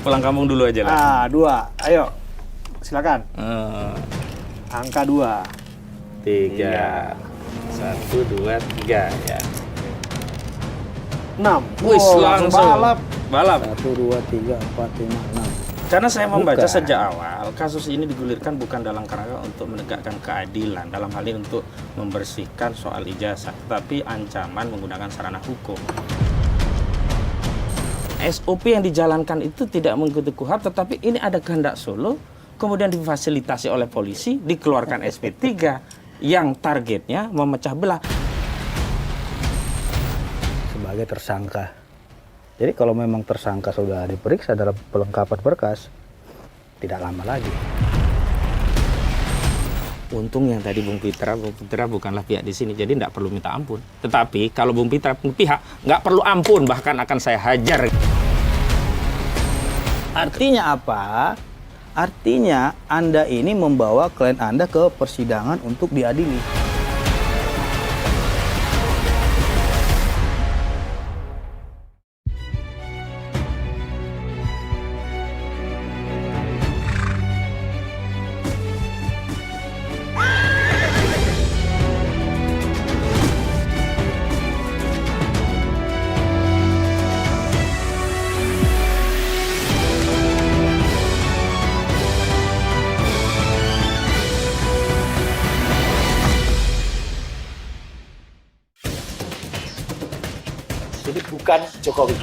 Pulang kampung dulu aja lah. Ah, 2. Ayo. Silakan. Angka 2. 3. 1, 2, 3 ya. 6. Wih, langsung balap. Balap. 1, 2, 3, 4, 5, 6. Karena saya membaca Bukan. sejak awal, kasus ini digulirkan bukan dalam kerangka untuk menegakkan keadilan, dalam hal ini untuk membersihkan soal ijazah, tapi ancaman menggunakan sarana hukum. SOP yang dijalankan itu tidak mengikuti KUHP, tetapi ini ada kehendak solo, kemudian difasilitasi oleh polisi, dikeluarkan SP3 yang targetnya memecah belah. Sebagai tersangka. Jadi kalau memang tersangka sudah diperiksa dalam pelengkapan berkas, tidak lama lagi. Untung yang tadi Bung Pitra bukanlah pihak di sini, jadi tidak perlu minta ampun. Tetapi kalau Bung Pitra pihak, nggak perlu ampun, bahkan akan saya hajar. Artinya apa? Artinya Anda ini membawa klien Anda ke persidangan untuk diadili. Jadi bukan Jokowi.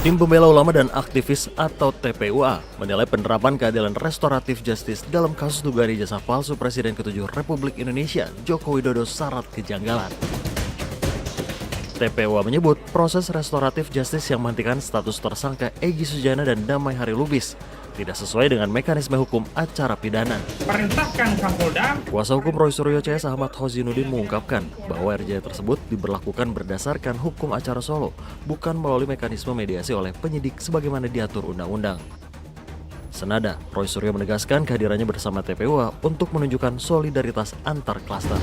Tim Pembela Ulama dan Aktivis atau TPUA menilai penerapan keadilan restoratif justice dalam kasus dugaan ijazah palsu Presiden ke-7 Republik Indonesia Joko Widodo syarat kejanggalan. TPUA menyebut proses restoratif justice yang menghentikan status tersangka Egy Sujana dan Damai Hari Lubis tidak sesuai dengan mekanisme hukum acara pidana. Perintahkan Kapolda. Kuasa hukum Roy Suryo CS Ahmad Hozinuddin mengungkapkan bahwa RJ tersebut diberlakukan berdasarkan hukum acara Solo, bukan melalui mekanisme mediasi oleh penyidik sebagaimana diatur undang-undang. Senada, Roy Suryo menegaskan kehadirannya bersama TPUA untuk menunjukkan solidaritas antar klaster.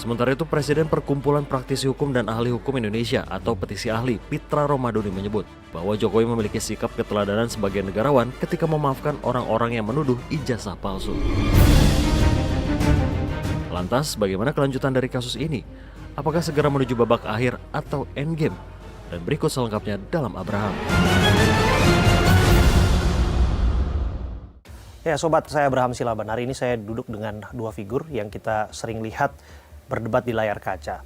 Sementara itu, Presiden Perkumpulan Praktisi Hukum dan Ahli Hukum Indonesia atau Petisi Ahli, Pitra Romadoni menyebut bahwa Jokowi memiliki sikap keteladanan sebagai negarawan ketika memaafkan orang-orang yang menuduh ijazah palsu. Lantas, bagaimana kelanjutan dari kasus ini? Apakah segera menuju babak akhir atau endgame? Dan berikut selengkapnya dalam Abraham. Ya sobat, saya Abraham Silaban. Hari ini saya duduk dengan dua figur yang kita sering lihat berdebat di layar kaca.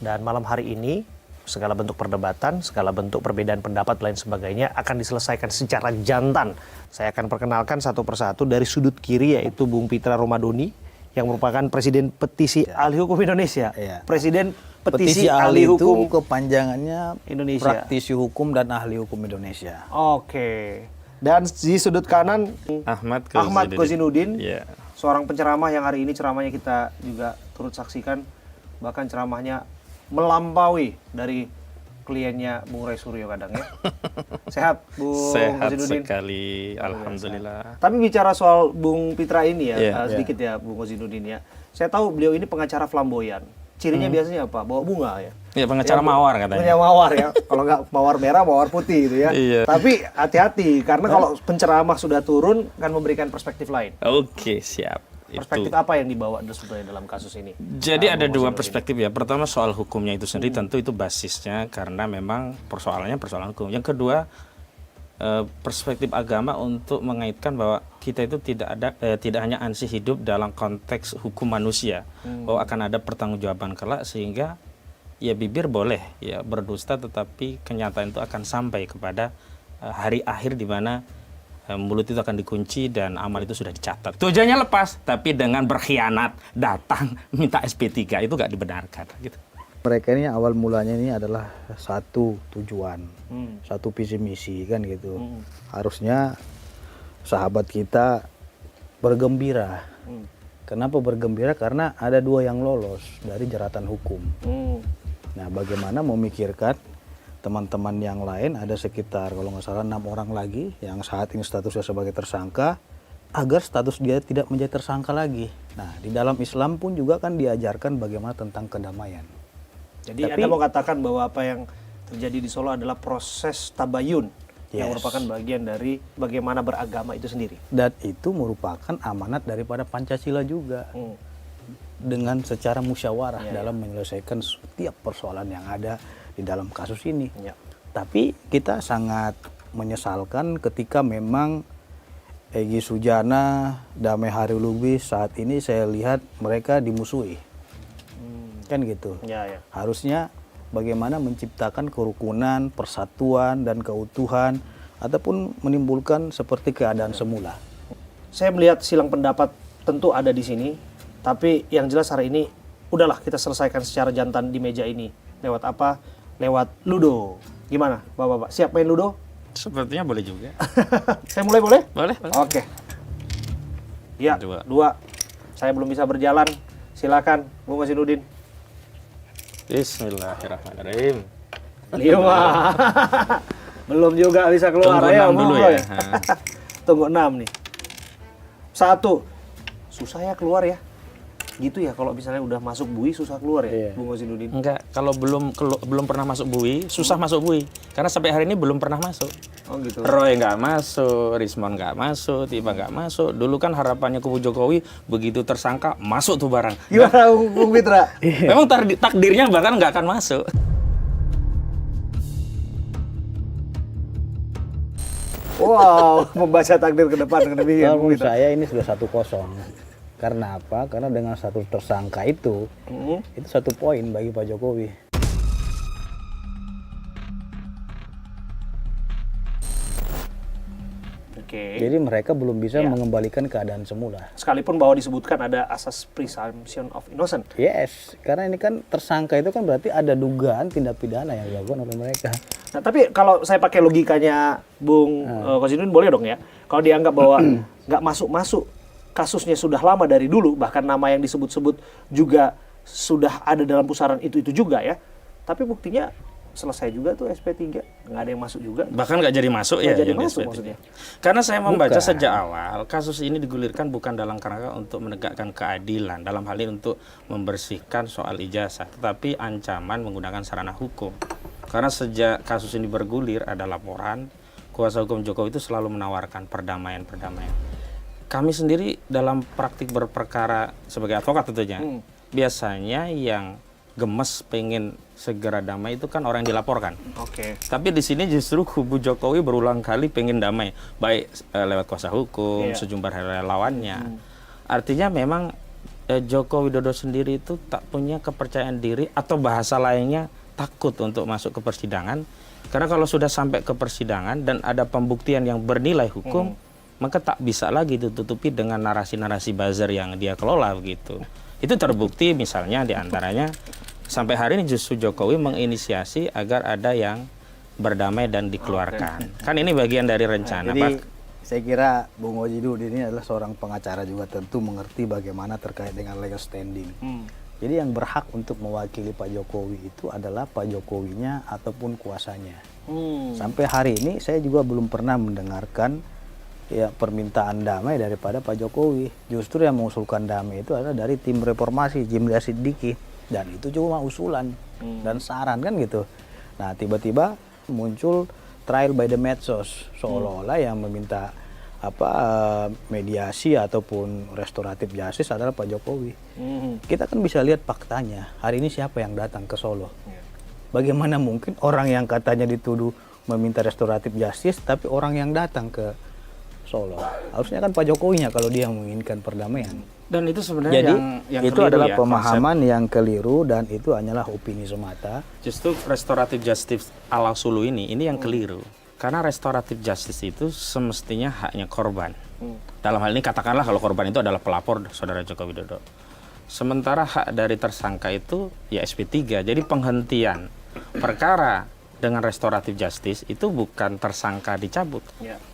Dan malam hari ini segala bentuk perdebatan, segala bentuk perbedaan pendapat lain sebagainya akan diselesaikan secara jantan. Saya akan perkenalkan satu persatu dari sudut kiri, yaitu Bung Pitra Romadoni yang merupakan Presiden Petisi Ahli Hukum Indonesia. Iya. Presiden Petisi Ahli Hukum kepanjangannya Indonesia. Praktisi Hukum dan Ahli Hukum Indonesia. Oke. Dan di sudut kanan Ahmad Kozinuddin. Ya. Seorang penceramah yang hari ini ceramahnya kita juga turut saksikan, bahkan ceramahnya melampaui dari kliennya Bung Roy Suryo kadang ya. Sehat Bung Sehat Kozinuddin? sekali, alhamdulillah. Tapi bicara soal Bung Pitra ini ya, Iya. sedikit ya Bung Kozinuddin ya. Saya tahu beliau ini pengacara flamboyan. Cirinya biasanya apa? Bawa bunga ya. Ya, pengacara mawar katanya. Pengacara mawar ya. Kalau nggak mawar merah, mawar putih gitu ya. Iya. Tapi hati-hati karena kalau penceramah sudah turun kan memberikan perspektif lain. Oke, siap. Perspektif apa yang dibawa sebenarnya dalam kasus ini? Jadi ada dua perspektif ya. Pertama soal hukumnya itu sendiri, tentu itu basisnya karena memang persoalannya persoalan hukum. Yang kedua, perspektif agama untuk mengaitkan bahwa kita itu tidak hanya ansih hidup dalam konteks hukum manusia, bahwa akan ada pertanggungjawaban kelak, sehingga ya bibir boleh ya berdusta, tetapi kenyataan itu akan sampai kepada hari akhir di mana mulut itu akan dikunci dan amal itu sudah dicatat. Tujuannya lepas, tapi dengan berkhianat datang minta SP3 itu nggak dibenarkan gitu. Mereka ini awal mulanya ini adalah satu tujuan, satu visi misi kan gitu. Harusnya sahabat kita bergembira. Kenapa bergembira? Karena ada dua yang lolos dari jeratan hukum. Nah, bagaimana memikirkan teman-teman yang lain, ada sekitar kalau nggak salah 6 orang lagi yang saat ini statusnya sebagai tersangka, agar status dia tidak menjadi tersangka lagi. Nah, di dalam Islam pun juga kan diajarkan bagaimana tentang kedamaian. Jadi Anda mau katakan bahwa apa yang terjadi di Solo adalah proses tabayun yang merupakan bagian dari bagaimana beragama itu sendiri. Dan itu merupakan amanat daripada Pancasila juga. Dengan secara musyawarah dalam menyelesaikan setiap persoalan yang ada di dalam kasus ini. Ya. Tapi kita sangat menyesalkan ketika memang Egy Sujana, Damai Harilubis saat ini saya lihat mereka dimusuhi. Kan gitu. Ya. Harusnya bagaimana menciptakan kerukunan, persatuan, dan keutuhan, ataupun menimbulkan seperti keadaan semula. Saya melihat silang pendapat tentu ada di sini, tapi yang jelas hari ini udahlah kita selesaikan secara jantan di meja ini. Lewat apa? Lewat Ludo. Gimana, Bapak-bapak? Siap main Ludo? Sepertinya boleh juga. Saya mulai boleh? Boleh. Oke. Ya, dua. Saya belum bisa berjalan. Silakan, Bung Hazinuddin. Bismillahirrahmanirrahim. 5. Belum juga bisa keluar. Tunggu 6 dulu ya. Tunggu 6 nih. 1. Susah ya keluar ya. Gitu ya kalau misalnya udah masuk bui susah keluar ya, Bung Hazinuddin. Enggak, kalau belum pernah masuk bui, susah masuk bui. Karena sampai hari ini belum pernah masuk. Oh gitu. Roy nggak masuk, Rismon nggak masuk, Tiba nggak masuk. Dulu kan harapannya kubu Jokowi begitu tersangka masuk tuh barang. Gimana Bung Fitra? Memang takdirnya bahkan nggak akan masuk. Wow, membaca takdir ke depan demikian. Kalau menurut saya ini sudah 1-0. Karena apa? Karena dengan satu tersangka itu 1 poin bagi Pak Jokowi. Oke. Jadi mereka belum bisa mengembalikan keadaan semula. Sekalipun bahwa disebutkan ada asas presumption of innocent. Yes, karena ini kan tersangka itu kan berarti ada dugaan tindak pidana yang dilakukan oleh mereka. Nah, tapi kalau saya pakai logikanya Bung Hazinuddin boleh dong ya. Kalau dianggap bahwa nggak masuk-masuk, kasusnya sudah lama dari dulu, bahkan nama yang disebut-sebut juga sudah ada dalam pusaran itu juga ya. Tapi buktinya selesai juga tuh SP3, nggak ada yang masuk juga. Bahkan nggak jadi masuk Nggak ya. jadi yang masuk SP3. maksudnya. Karena saya membaca sejak awal, kasus ini digulirkan bukan dalam kerangka untuk menegakkan keadilan, dalam hal ini untuk membersihkan soal ijazah, tetapi ancaman menggunakan sarana hukum. Karena sejak kasus ini bergulir, ada laporan, kuasa hukum Jokowi itu selalu menawarkan perdamaian-perdamaian. Kami sendiri dalam praktik berperkara sebagai advokat tentunya, biasanya yang gemes pengen segera damai itu kan orang yang dilaporkan. Oke. Tapi di sini justru kubu Jokowi berulang kali pengen damai, baik lewat kuasa hukum, sejumlah relawannya. Artinya memang Joko Widodo sendiri itu tak punya kepercayaan diri atau bahasa lainnya takut untuk masuk ke persidangan. Karena kalau sudah sampai ke persidangan dan ada pembuktian yang bernilai hukum, maka tak bisa lagi ditutupi dengan narasi-narasi buzzer yang dia kelola begitu. Itu terbukti misalnya diantaranya sampai hari ini justru Jokowi menginisiasi agar ada yang berdamai dan dikeluarkan. Kan ini bagian dari rencana. Jadi saya kira Bung Hazinuddin ini adalah seorang pengacara juga tentu mengerti bagaimana terkait dengan legal standing. Jadi yang berhak untuk mewakili Pak Jokowi itu adalah Pak Jokowinya ataupun kuasanya. Sampai hari ini saya juga belum pernah mendengarkan permintaan damai daripada Pak Jokowi. Justru yang mengusulkan damai itu adalah dari tim reformasi Jimli Siddiqui, dan itu cuma usulan dan saran kan gitu. Nah tiba-tiba muncul trial by the medsos, seolah-olah yang meminta mediasi ataupun restoratif justice adalah Pak Jokowi. Kita kan bisa lihat faktanya. Hari ini siapa yang datang ke Solo? Bagaimana mungkin orang yang katanya dituduh meminta restoratif justice, tapi orang yang datang ke Solo harusnya kan Pak Jokowinya kalau dia menginginkan perdamaian. Dan itu sebenarnya Jadi yang itu keliru adalah ya, pemahaman yang keliru dan itu hanyalah opini semata. Justru restoratif justice ala Sulu ini yang keliru. Karena restoratif justice itu semestinya haknya korban. Dalam hal ini katakanlah kalau korban itu adalah pelapor saudara Joko Widodo. Sementara hak dari tersangka itu ya SP3. Jadi penghentian perkara dengan restoratif justice itu bukan tersangka dicabut,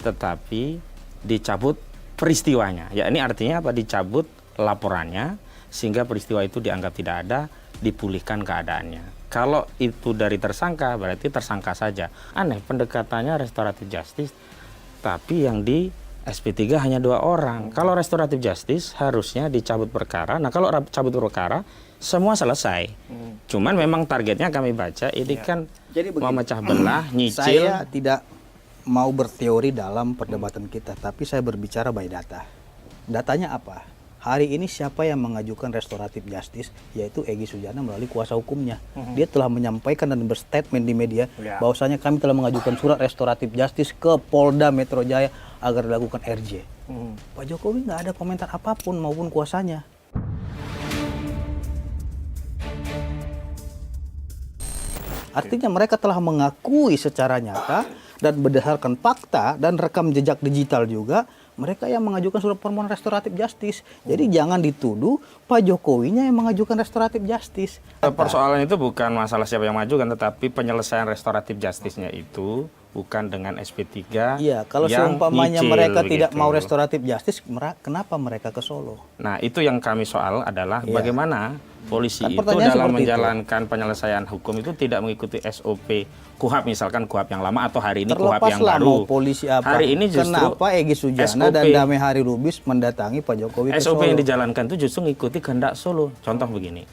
tetapi dicabut peristiwanya. Ya ini artinya apa? Dicabut laporannya sehingga peristiwa itu dianggap tidak ada, dipulihkan keadaannya. Kalau itu dari tersangka, berarti tersangka saja. Aneh, pendekatannya restoratif justice, tapi yang di SP3 hanya 2 orang. Kalau restoratif justice harusnya dicabut perkara. Nah kalau cabut perkara, semua selesai. Cuman memang targetnya kami baca ini kan Jadi begini, memecah belah, nyicil. saya tidak mau berteori dalam perdebatan kita, tapi saya berbicara by data. Datanya apa? Hari ini siapa yang mengajukan restoratif justice, yaitu Egy Sujana melalui kuasa hukumnya. Dia telah menyampaikan dan berstatement di media bahwasanya kami telah mengajukan surat restoratif justice ke Polda Metro Jaya agar dilakukan RJ. Pak Jokowi nggak ada komentar apapun maupun kuasanya. Artinya mereka telah mengakui secara nyata dan berdasarkan fakta dan rekam jejak digital juga, mereka yang mengajukan surat permohonan restoratif justice. Jadi jangan dituduh Pak Jokowinya yang mengajukan restoratif justice. Persoalan itu bukan masalah siapa yang majukan, tetapi penyelesaian restoratif justice-nya itu bukan dengan SP3. Iya, kalau yang seumpamanya nyicil, mereka tidak begitu. mau restoratif justice, kenapa mereka ke Solo? Nah, itu yang kami soal adalah Iya. bagaimana polisi Kan itu pertanyaan dalam seperti itu. menjalankan penyelesaian hukum itu tidak mengikuti SOP KUHAP, misalkan KUHAP yang lama atau hari ini KUHAP yang Terlepaslah baru. mau polisi apa. Hari ini justru Kenapa Egy Sujana dan Damai Hari Lubis mendatangi Pak Jokowi ke SOP Solo? yang dijalankan itu justru mengikuti kehendak Solo. Contoh begini,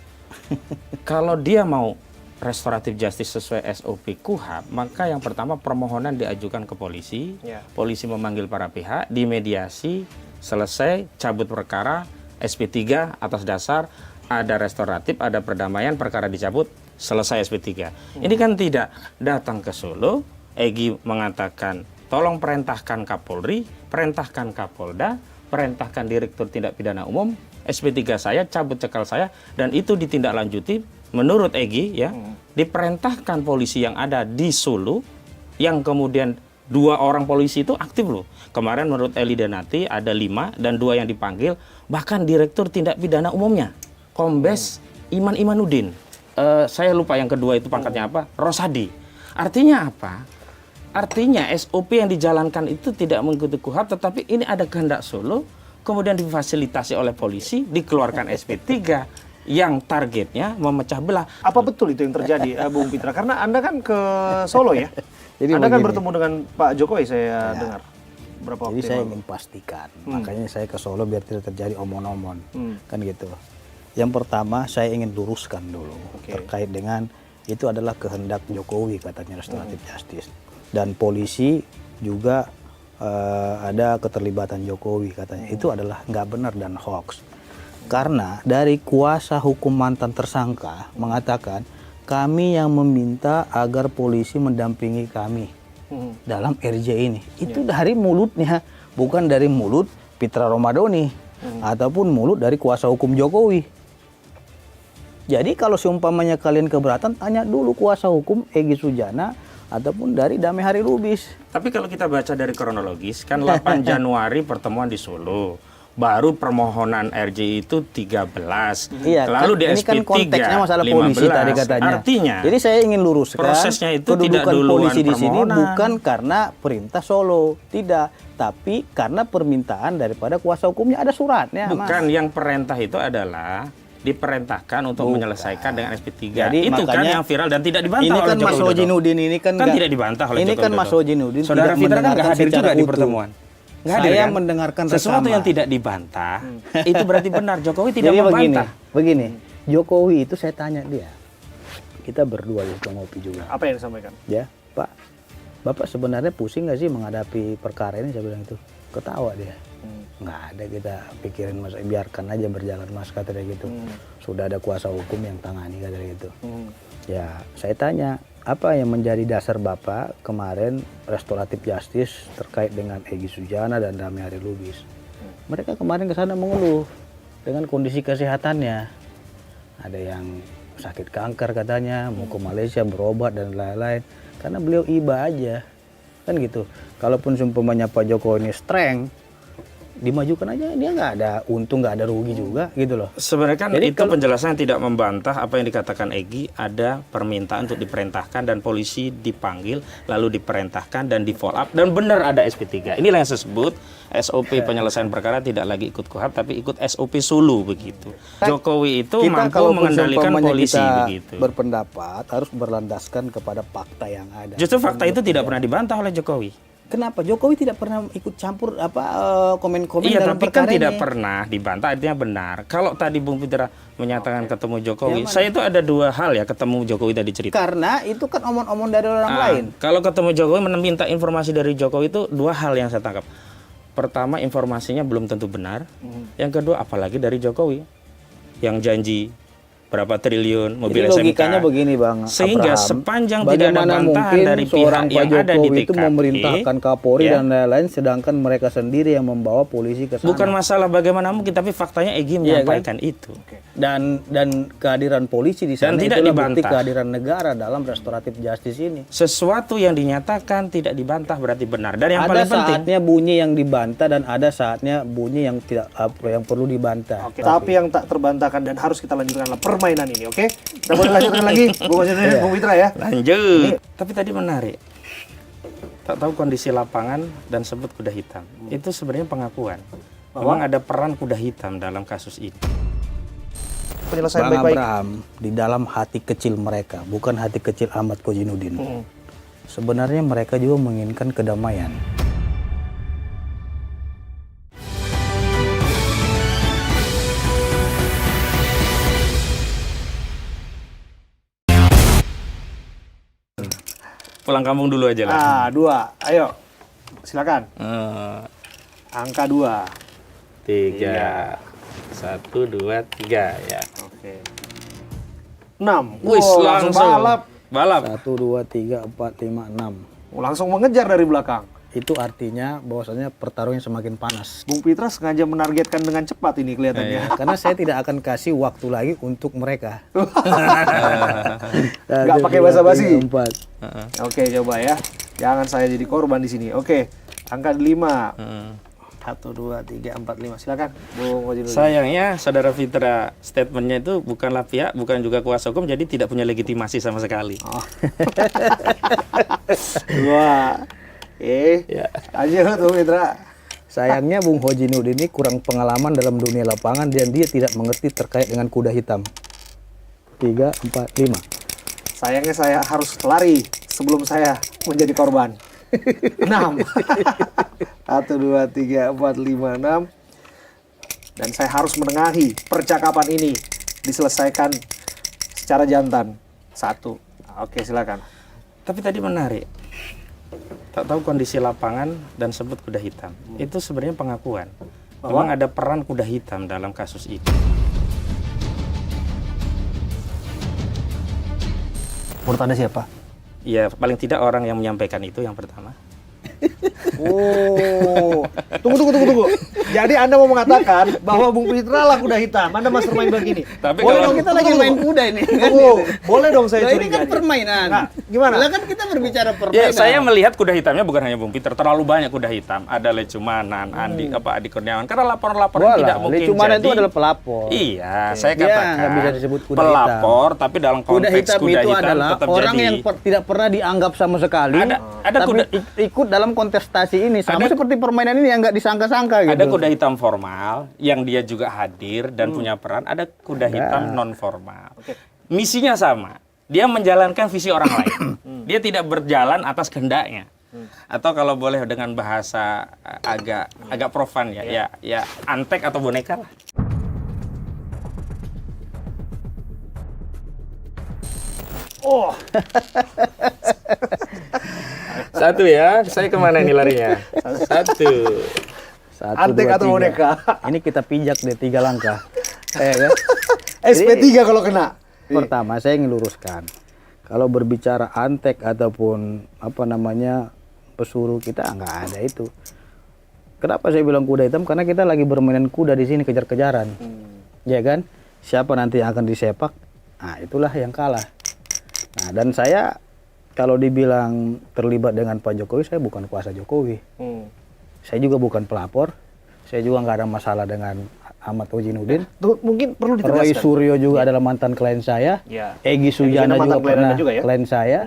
kalau dia mau restoratif justice sesuai SOP KUHAP, maka yang pertama permohonan diajukan ke polisi, polisi memanggil para pihak, dimediasi, selesai, cabut perkara, SP3 atas dasar ada restoratif, ada perdamaian, perkara dicabut, selesai SP3. Ini kan tidak datang ke Solo, Egy mengatakan tolong perintahkan Kapolri, perintahkan Kapolda, perintahkan Direktur Tindak Pidana Umum, SP3 saya, cabut cekal saya, dan itu ditindaklanjuti menurut Egy ya, diperintahkan polisi yang ada di Solo, yang kemudian 2 orang polisi itu aktif loh. Kemarin menurut Eli Danati ada 5 dan 2 yang dipanggil, bahkan Direktur Tindak Pidana Umumnya, Kombes Iman Imanuddin. Saya lupa yang kedua itu pangkatnya apa, Rosadi. Artinya apa? Artinya SOP yang dijalankan itu tidak mengikuti KUHAP, tetapi ini ada kehendak Solo, kemudian difasilitasi oleh polisi, dikeluarkan SP3 yang targetnya memecah belah. Apa betul itu yang terjadi, Bung Pitra? Karena Anda kan ke Solo ya? Jadi Anda kan begini. bertemu dengan Pak Jokowi, saya dengar. Berapa waktu Jadi saya yang lalu? ingin pastikan, makanya saya ke Solo biar tidak terjadi omon-omon, kan gitu. Yang pertama saya ingin luruskan dulu terkait dengan itu adalah kehendak Jokowi katanya restoratif justice, dan polisi juga ada keterlibatan Jokowi katanya. Itu adalah nggak benar dan hoax. Karena dari kuasa hukum mantan tersangka mengatakan kami yang meminta agar polisi mendampingi kami dalam RJ ini. Itu dari mulutnya, bukan dari mulut Pitra Romadoni ataupun mulut dari kuasa hukum Jokowi. Jadi kalau seumpamanya kalian keberatan, tanya dulu kuasa hukum Egy Sujana ataupun dari Damai Hari Lubis. Tapi kalau kita baca dari kronologis, kan 8 Januari pertemuan di Solo. Baru permohonan RJ itu 13. Iya, lalu di ini SP3 kan konteksnya masalah polisi 15. tadi katanya. Artinya, jadi saya ingin luruskan prosesnya itu tidak kedudukan duluan polisi di sini permohonan. bukan karena perintah Solo, tidak, tapi karena permintaan daripada kuasa hukumnya, ada suratnya. bukan, Mas. yang perintah itu adalah diperintahkan untuk menyelesaikan dengan SP3. Jadi itu kan makanya yang viral dan tidak dibantah ini oleh kan Joko Mas Widodo. Hojinuddin ini kan Kan nggak- tidak dibantah oleh ini Joko kan Mas Widodo. Hojinuddin Saudara tidak Fitra kan nggak mendengarkan hadir secara juga di utuh. pertemuan. Nggak hadir, Saya kan? mendengarkan sesuatu rekaman. yang tidak dibantah itu berarti benar. Jokowi tidak Jadi membantah. begini, Jokowi itu saya tanya dia, kita berdua juga ngopi juga. Apa yang disampaikan? Ya, Pak, Bapak sebenarnya pusing nggak sih menghadapi perkara ini? Saya bilang itu. Ketawa dia. Nggak ada, kita pikirin Mas, biarkan aja berjalan Mas, kata dia gitu. Sudah ada kuasa hukum yang tangani, kata dia gitu. Ya, saya tanya, apa yang menjadi dasar Bapak kemarin restoratif justice terkait dengan Egy Sujana dan Damai Hari Lubis? Mereka kemarin ke sana mengeluh dengan kondisi kesehatannya. Ada yang sakit kanker katanya, mau ke Malaysia berobat dan lain-lain. Karena beliau iba aja, kan gitu. Kalaupun seumpamanya Pak Jokowi ini strength, dimajukan aja, dia nggak ada untung, nggak ada rugi juga, gitu loh. Sebenarnya kan Jadi itu kalau- penjelasan yang tidak membantah apa yang dikatakan Egy. Ada permintaan untuk diperintahkan dan polisi dipanggil, lalu diperintahkan dan di follow up, dan benar ada SP3. Inilah yang saya sebut SOP penyelesaian perkara tidak lagi ikut KUHAP tapi ikut SOP Sulu begitu. Jokowi itu mampu kalaupun mengendalikan seumpamanya polisi kita begitu. berpendapat harus berlandaskan kepada fakta yang ada. Justru fakta itu tidak pernah dibantah oleh Jokowi. Kenapa Jokowi tidak pernah ikut campur komen-komen Iya, dalam tapi kan perkara tidak ini? pernah dibantah, artinya benar. Kalau tadi Bung Fitra menyatakan ketemu Jokowi, saya itu ada dua hal ya ketemu Jokowi tadi cerita. Karena itu kan omong-omong dari orang lain. Kalau ketemu Jokowi meminta informasi dari Jokowi itu dua hal yang saya tangkap. Pertama, informasinya belum tentu benar. Yang kedua, apalagi dari Jokowi yang janji berapa triliun mobil Jadi SMK. logikanya begini Bang Sehingga Abraham, sepanjang tidak ada bagaimana bantahan mungkin dari seorang pihak Pak yang ada di Jokowi itu TKP, memerintahkan Kapolri ya. dan lain-lain, sedangkan mereka sendiri yang membawa polisi ke sana. Bukan masalah bagaimana mungkin, tapi faktanya Egy Iya kan? menyampaikan itu. Dan kehadiran polisi di sana Dan tidak itulah bukti dibantah. kehadiran negara dalam restoratif justice ini. Sesuatu yang dinyatakan tidak dibantah berarti benar. Dan yang Ada paling penting, saatnya bunyi yang dibantah dan ada saatnya bunyi yang tidak yang perlu dibantah. Oke. Tapi yang tak terbantahkan dan harus kita lanjutkan adalah permainan ini, oke? Kita boleh lanjutkan lagi, Bung Hasanuddin, Bung Fitra ya. lanjut. Tapi tadi menarik. Tak tahu kondisi lapangan dan sebut kuda hitam. Itu sebenarnya pengakuan. Memang ada peran kuda hitam dalam kasus ini. Penyelesaian Bang baik-baik. Abraham, di dalam hati kecil mereka, bukan hati kecil Ahmad Kojinuddin. Sebenarnya mereka juga menginginkan kedamaian. Pulang kampung dulu aja lah. 2, ayo. Silakan. Angka 2. 3, 1, 2, 3 ya. Oke. 6. Wis langsung balap. Balap. 1, 2, 3, 4, 5, 6. Langsung mengejar dari belakang. Itu artinya bahwasanya pertarungan semakin panas. Bung Fitra sengaja menargetkan dengan cepat ini kelihatannya. Karena saya tidak akan kasih waktu lagi untuk mereka. Nggak pakai basa-basi. 4. Oke, coba ya. Jangan saya jadi korban di sini. Oke. Angka 5. 1, 2, 3, 4, 5. Silakan, Bung Hasanuddin. Sayangnya saudara Fitra statementnya itu bukanlah pihak, bukan juga kuasa hukum, jadi tidak punya legitimasi sama sekali. 2. Ya. Aja tuh Fitra. Sayangnya Bung Hasanuddin ini kurang pengalaman dalam dunia lapangan dan dia tidak mengerti terkait dengan kuda hitam. 3, 4, 5. Sayangnya saya harus lari sebelum saya menjadi korban. 6. 1, 2, 3, 4, 5, 6. Dan saya harus menengahi percakapan ini diselesaikan secara jantan. 1. Oke, silakan. Tapi tadi menarik. Tak tahu kondisi lapangan dan sebut kuda hitam. Itu sebenarnya pengakuan. Memang ada peran kuda hitam dalam kasus ini. Menurut Anda siapa? Ya, paling tidak orang yang menyampaikan itu yang pertama. Oh, tunggu. Jadi Anda mau mengatakan bahwa Bung Fitra lah kuda hitam. Anda mastermind begini. Tapi boleh kalau dong Kita lagi main kuda ini. Tunggu. Boleh dong saya Nah, ini curiga. kan permainan. Nah, gimana? Lah kan kita berbicara Ya, permainan. saya melihat kuda hitamnya bukan hanya Bung Peter, terlalu banyak kuda hitam. Ada Lecumanan, Adi Kurniawan. Karena laporan-laporan tidak mungkin Lecumanan jadi. itu adalah pelapor. Iya, saya Dia katakan nggak bisa disebut kuda pelapor, tapi dalam Kuda konteks hitam kuda itu hitam adalah tetap orang jadi. yang tidak pernah dianggap sama sekali. Ada tapi kuda- ikut dalam kontestasi ini sama Ada- seperti permainan ini yang nggak disangka-sangka gitu. Ada kuda hitam formal yang dia juga hadir dan punya peran. Ada kuda hitam non formal. Misinya sama. Dia menjalankan visi orang lain. Dia tidak berjalan atas kehendaknya. Atau kalau boleh dengan bahasa agak profan ya, ya antek atau boneka lah. Oh, Satu ya, saya kemana ini larinya? Satu. Satu, Antek dua, atau tiga. boneka? Ini kita pijak deh 3 langkah. Ya kan? SP3 kalau kena. Pertama saya ngeluruskan. Kalau berbicara antek ataupun apa namanya pesuruh kita nggak ada itu. Kenapa saya bilang kuda hitam? Karena kita lagi bermainan kuda di sini kejar-kejaran. Ya kan? Siapa nanti yang akan disepak? Nah, itulah yang kalah. Nah, dan saya kalau dibilang terlibat dengan Pak Jokowi, saya bukan kuasa Jokowi. Saya juga bukan pelapor. Saya juga nggak ada masalah dengan Ahmad Kojinuddin. Tuh, mungkin perlu Roy ditegaskan. Suryo juga adalah mantan klien saya. Ya. Egy Sujana mantan juga klien pernah Anda juga ya? klien saya.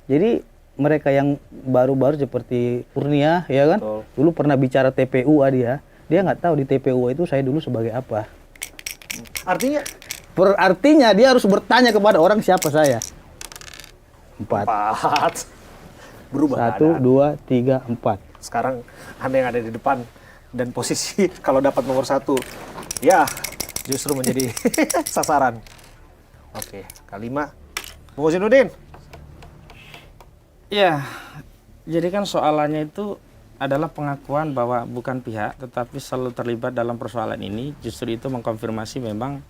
Jadi mereka yang baru-baru seperti Kurnia, ya kan? Betul. Dulu pernah bicara TPU dia. Dia nggak tahu di TPU itu saya dulu sebagai apa. Artinya Artinya dia harus bertanya kepada orang siapa saya. 4. Berubah. 1, 2, 3, 4. Sekarang Anda yang ada di depan dan posisi kalau dapat nomor 1, ya justru menjadi sasaran. Oke, kelima, Bung Kozinudin. Ya, jadi kan soalannya itu adalah pengakuan bahwa bukan pihak tetapi selalu terlibat dalam persoalan ini. Justru itu mengkonfirmasi memang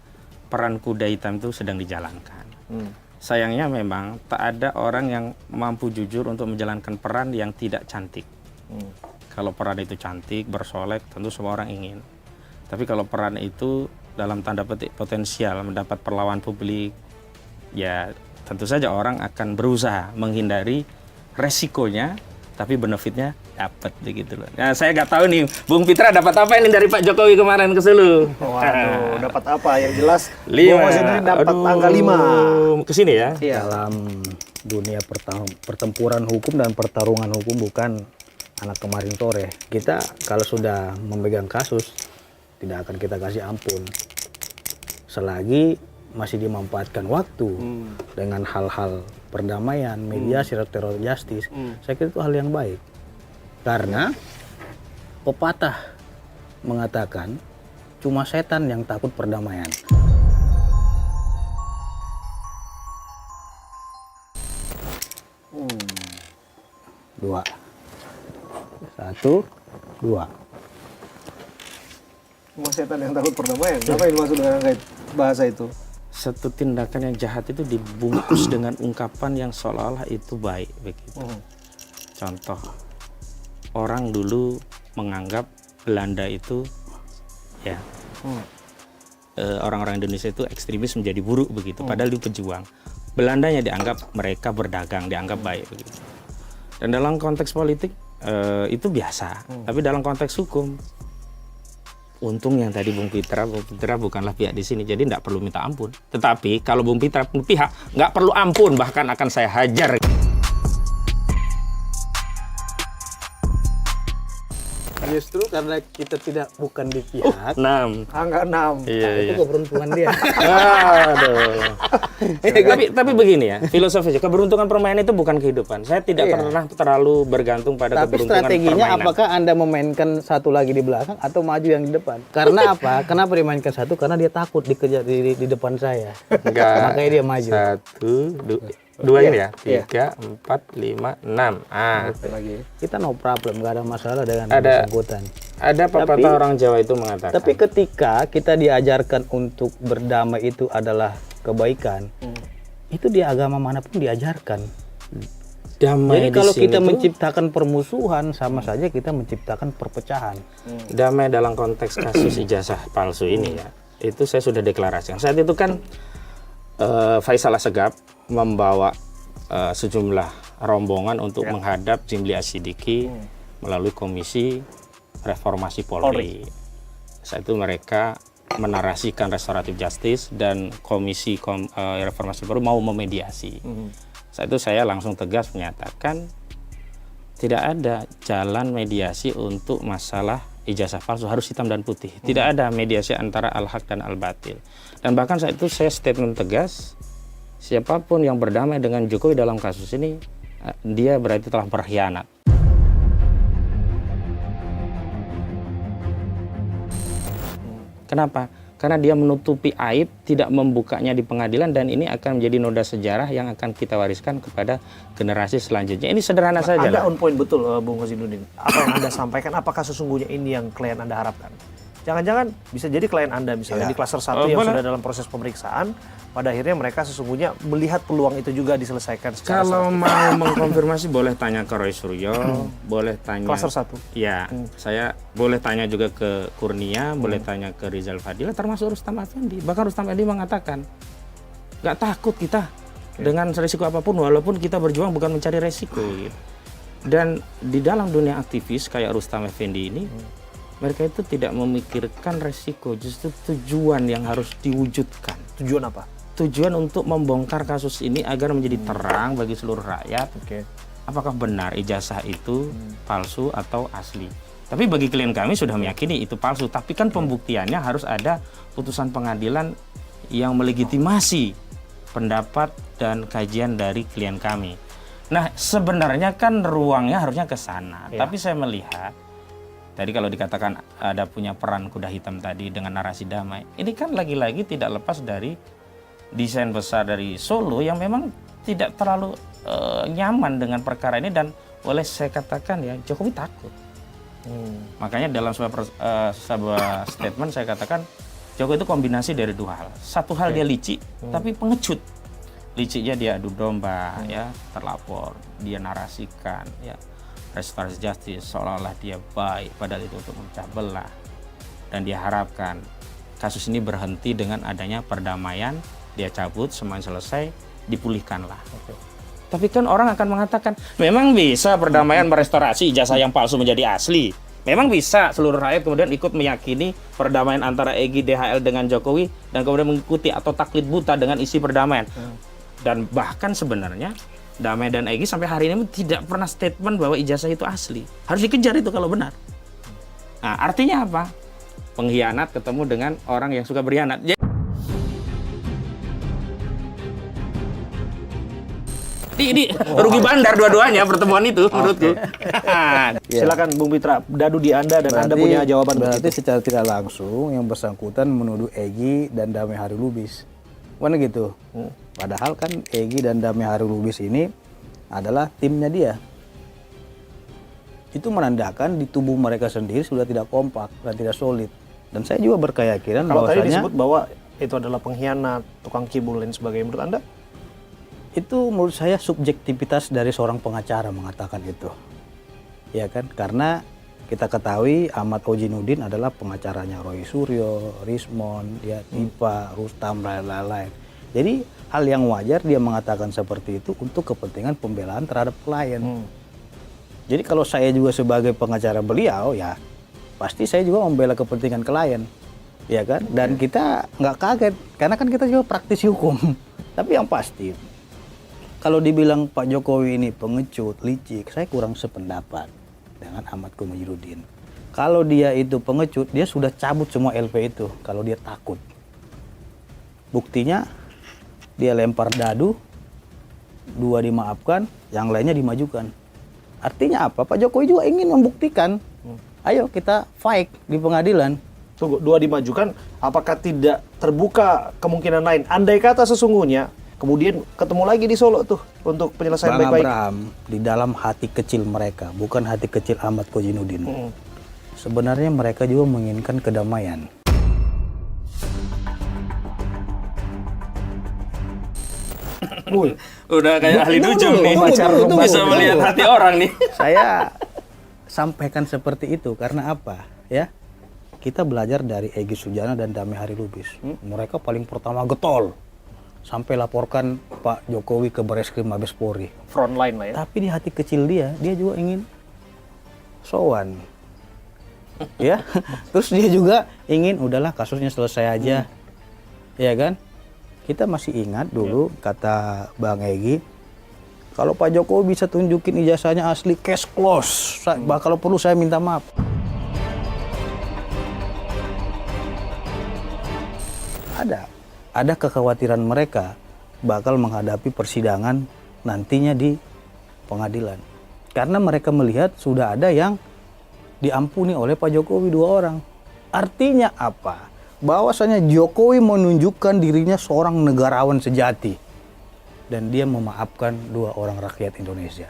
peran kuda hitam itu sedang dijalankan. Sayangnya memang tak ada orang yang mampu jujur untuk menjalankan peran yang tidak cantik. Kalau peran itu cantik, bersolek, tentu semua orang ingin. Tapi kalau peran itu dalam tanda petik potensial mendapat perlawanan publik, ya tentu saja orang akan berusaha menghindari resikonya, tapi benefitnya dapat begitu loh. Nah, saya nggak tahu nih, Bung Pitra dapat apa ini dari Pak Jokowi kemarin ke Sulu? Waduh, dapat apa? Yang jelas, 5. Bung Kozinudin dapat angka 5. Ke sini ya. Iya. Dalam dunia pertempuran hukum dan pertarungan hukum bukan anak kemarin sore. Kita kalau sudah memegang kasus tidak akan kita kasih ampun. Selagi masih dimanfaatkan waktu dengan hal-hal perdamaian, mediasi, restoratif justice, saya kira itu hal yang baik. Karena pepatah mengatakan cuma setan yang takut perdamaian. Dua. 1, 2. Cuma setan yang takut perdamaian. Apa yang dimaksud dengan bahasa itu? Satu tindakan yang jahat itu dibungkus dengan ungkapan yang seolah-olah itu baik begitu. Contoh, orang dulu menganggap Belanda itu ya orang-orang Indonesia itu ekstremis menjadi buruk begitu, padahal dia pejuang. Belandanya dianggap mereka berdagang, dianggap baik begitu. Dan dalam konteks politik itu biasa, tapi dalam konteks hukum, untung yang tadi Bung Pitra bukanlah pihak di sini, jadi tidak perlu minta ampun. Tetapi kalau Bung Pitra pihak, nggak perlu ampun, bahkan akan saya hajar. Justru karena kita bukan di pihak, 6. Angka 6. Iya, itu keberuntungan dia. Aduh. tapi begini ya, filosofinya keberuntungan permainan itu bukan kehidupan. Saya tidak pernah terlalu bergantung pada Tapi keberuntungan strateginya permainan. apakah Anda memainkan satu lagi di belakang atau maju yang di depan? Karena apa? Kenapa dimainkan satu? Karena dia takut dikejar di depan saya. Enggak. Makanya dia maju. 1, 2 ini ya. 3, 4, 5, 6. Lagi. Kita no problem, nggak ada masalah dengan Ada- bersangkutan. Ada pepatah orang Jawa itu mengatakan. Tapi ketika kita diajarkan untuk berdamai itu adalah kebaikan, itu di agama manapun diajarkan. damai Jadi kalau di sini kita tuh- menciptakan permusuhan, sama saja kita menciptakan perpecahan. damai dalam konteks kasus ijazah palsu ini ya, itu saya sudah deklarasikan. Saat itu kan Faisal Assegaf membawa sejumlah rombongan untuk menghadap Zimli Asyidiki melalui Komisi Reformasi Polri. Saat itu mereka menarasikan restoratif justice dan Komisi Reformasi Polri mau memediasi. Saat itu saya langsung tegas menyatakan tidak ada jalan mediasi untuk masalah ijazah palsu, harus hitam dan putih. Tidak ada mediasi antara al-haq dan al-batil. Dan bahkan saat itu saya statement tegas, siapapun yang berdamai dengan Jokowi dalam kasus ini, dia berarti telah berkhianat. Kenapa? Karena dia menutupi aib, tidak membukanya di pengadilan, dan ini akan menjadi noda sejarah yang akan kita wariskan kepada generasi selanjutnya. Ini sederhana saja Anda lah. on point betul, Bung Kozinudin. Apa yang Anda sampaikan, apakah sesungguhnya ini yang klien Anda harapkan? Jangan-jangan bisa jadi klien Anda misalnya di klaster 1 yang boleh. sudah dalam proses pemeriksaan, pada akhirnya mereka sesungguhnya melihat peluang itu juga diselesaikan secara Kalau mau mengkonfirmasi boleh tanya ke Roy Suryo, boleh tanya. klaster 1. Ya, saya boleh tanya juga ke Kurnia, boleh tanya ke Rizal Fadila, termasuk Rustam Effendi. Bahkan Rustam Effendi mengatakan, nggak takut kita dengan risiko apapun, walaupun kita berjuang bukan mencari resiko. Gitu. Dan di dalam dunia aktivis kayak Rustam Effendi ini, mereka itu tidak memikirkan resiko, justru tujuan yang harus diwujudkan. Tujuan apa? Tujuan untuk membongkar kasus ini agar menjadi terang bagi seluruh rakyat. Oke. Apakah benar ijazah itu palsu atau asli? Tapi bagi klien kami sudah meyakini itu palsu. Tapi kan pembuktiannya harus ada putusan pengadilan yang melegitimasi pendapat dan kajian dari klien kami. Nah, sebenarnya kan ruangnya harusnya ke sana. Ya. Tapi saya melihat, tadi kalau dikatakan ada punya peran kuda hitam tadi dengan narasi damai, ini kan lagi-lagi tidak lepas dari desain besar dari Solo yang memang tidak terlalu nyaman dengan perkara ini, dan boleh saya katakan ya, Jokowi takut. Makanya dalam sebuah statement saya katakan, Jokowi itu kombinasi dari dua hal. Satu hal dia licik, tapi pengecut. Liciknya dia adu domba, ya, terlapor, dia narasikan, ya, restoratif justice seolah-olah dia baik, padahal itu untuk memecah belah. Dan dia harapkan kasus ini berhenti dengan adanya perdamaian, dia cabut, semuanya selesai, dipulihkanlah. Tapi kan orang akan mengatakan, memang bisa perdamaian merestorasi ijazah yang palsu menjadi asli. Memang bisa seluruh rakyat kemudian ikut meyakini perdamaian antara Egy DHL dengan Jokowi dan kemudian mengikuti atau taklid buta dengan isi perdamaian. Dan bahkan sebenarnya Damai dan Egy sampai hari ini tidak pernah statement bahwa ijazah itu asli. Harus dikejar itu kalau benar. Nah, artinya apa? Pengkhianat ketemu dengan orang yang suka berkhianat. Ini rugi bandar dua-duanya pertemuan itu menurutku. Silakan Bung Pitra, dadu di Anda dan Anda punya jawaban. Berarti secara tidak langsung yang bersangkutan menuduh Egy dan Damai Hari Lubis. Mana gitu? Padahal kan Egy dan Damai Hari Lubis ini adalah timnya dia. Itu menandakan di tubuh mereka sendiri sudah tidak kompak dan tidak solid. Dan saya juga berkeyakinan Kalau tadi bahwasanya disebut bahwa itu adalah pengkhianat, tukang kibul dan sebagainya, menurut Anda? itu menurut saya subjektivitas dari seorang pengacara mengatakan itu. Ya kan? Karena kita ketahui Ahmad Ojinudin adalah pengacaranya Roy Suryo, Rismon, ya, Tipa, Rustam, lain-lain. Jadi hal yang wajar dia mengatakan seperti itu untuk kepentingan pembelaan terhadap klien. Jadi kalau saya juga sebagai pengacara beliau, ya pasti saya juga membela kepentingan klien, ya kan? Dan kita nggak kaget karena kan kita juga praktisi hukum. Tapi yang pasti, kalau dibilang Pak Jokowi ini pengecut, licik, saya kurang sependapat dengan Ahmad Komarudin. Kalau dia itu pengecut, dia sudah cabut semua LP itu kalau dia takut. Buktinya dia lempar dadu, 2 dimaafkan, yang lainnya dimajukan. Artinya apa? Pak Jokowi juga ingin membuktikan. Ayo kita fight di pengadilan. Tunggu, 2 dimajukan, apakah tidak terbuka kemungkinan lain? Andai kata sesungguhnya kemudian ketemu lagi di Solo tuh untuk penyelesaian Bang baik-baik. Abraham, di dalam hati kecil mereka, bukan hati kecil Ahmad Kozhinudin. Sebenarnya mereka juga menginginkan kedamaian. Udah kayak ahli nujum nih, tunggu. bisa melihat hati orang nih. Saya sampaikan seperti itu karena apa? Ya, kita belajar dari Egy Sujana dan Damai Hari Lubis. Mereka paling pertama getol sampai laporkan Pak Jokowi ke Bareskrim Mabes Polri. Frontline lah ya. Tapi di hati kecil dia juga ingin sowan. Ya, terus dia juga ingin udahlah kasusnya selesai aja. Ya kan? Kita masih ingat dulu kata Bang Egy, kalau Pak Jokowi bisa tunjukin ijazahnya asli, case close. Kalau perlu saya minta maaf. Ada kekhawatiran mereka bakal menghadapi persidangan nantinya di pengadilan. Karena mereka melihat sudah ada yang diampuni oleh Pak Jokowi 2 orang. Artinya apa? Bahwasanya Jokowi menunjukkan dirinya seorang negarawan sejati. Dan dia memaafkan 2 orang rakyat Indonesia.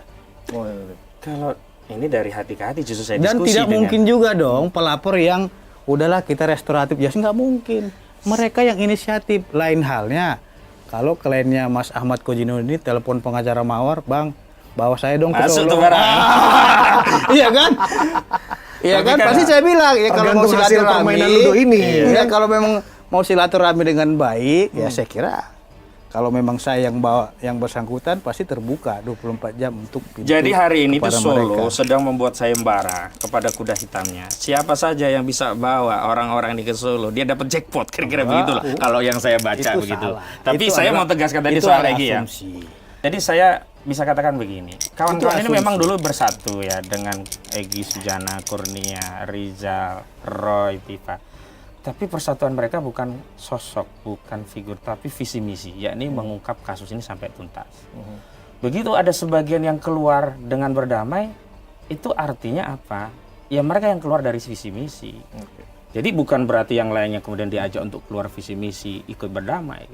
Kalau ini dari hati ke hati justru saya Dan diskusi tidak dengan mungkin juga dong pelapor yang udahlah kita restoratif justice, nggak mungkin. Mereka yang inisiatif. Lain halnya kalau kliennya Mas Ahmad Kozhinudin telepon pengacara Mawar, Bang, bawa saya dong ke masuk Solo. tuh barang. Iya kan? Iya kan? Pasti saya bilang ya kalau mau Tergantung hasil silaturahmi permainan ludo ini. Iya, kalau memang mau silaturahmi dengan baik, ya saya kira kalau memang saya yang bawa yang bersangkutan pasti terbuka 24 jam untuk pintu. Jadi hari ini tuh kepada Solo mereka. sedang membuat sayembara kepada kuda hitamnya. Siapa saja yang bisa bawa orang-orang ini ke Solo, dia dapat jackpot, kira-kira begitulah. Kalau yang saya baca Itu begitu. salah. Tapi Itu saya adalah- mau tegaskan tadi itu soal adalah Egy ya. asumsi. Jadi saya bisa katakan begini, kawan-kawan ini asumsi. memang dulu bersatu ya dengan Egy Sujana, Kurnia, Rizal, Roy, Tifa. Tapi persatuan mereka bukan sosok, bukan figur, tapi visi misi, yakni mengungkap kasus ini sampai tuntas. Begitu ada sebagian yang keluar dengan berdamai, itu artinya apa? Ya mereka yang keluar dari visi misi. Jadi bukan berarti yang lainnya kemudian diajak untuk keluar visi misi ikut berdamai.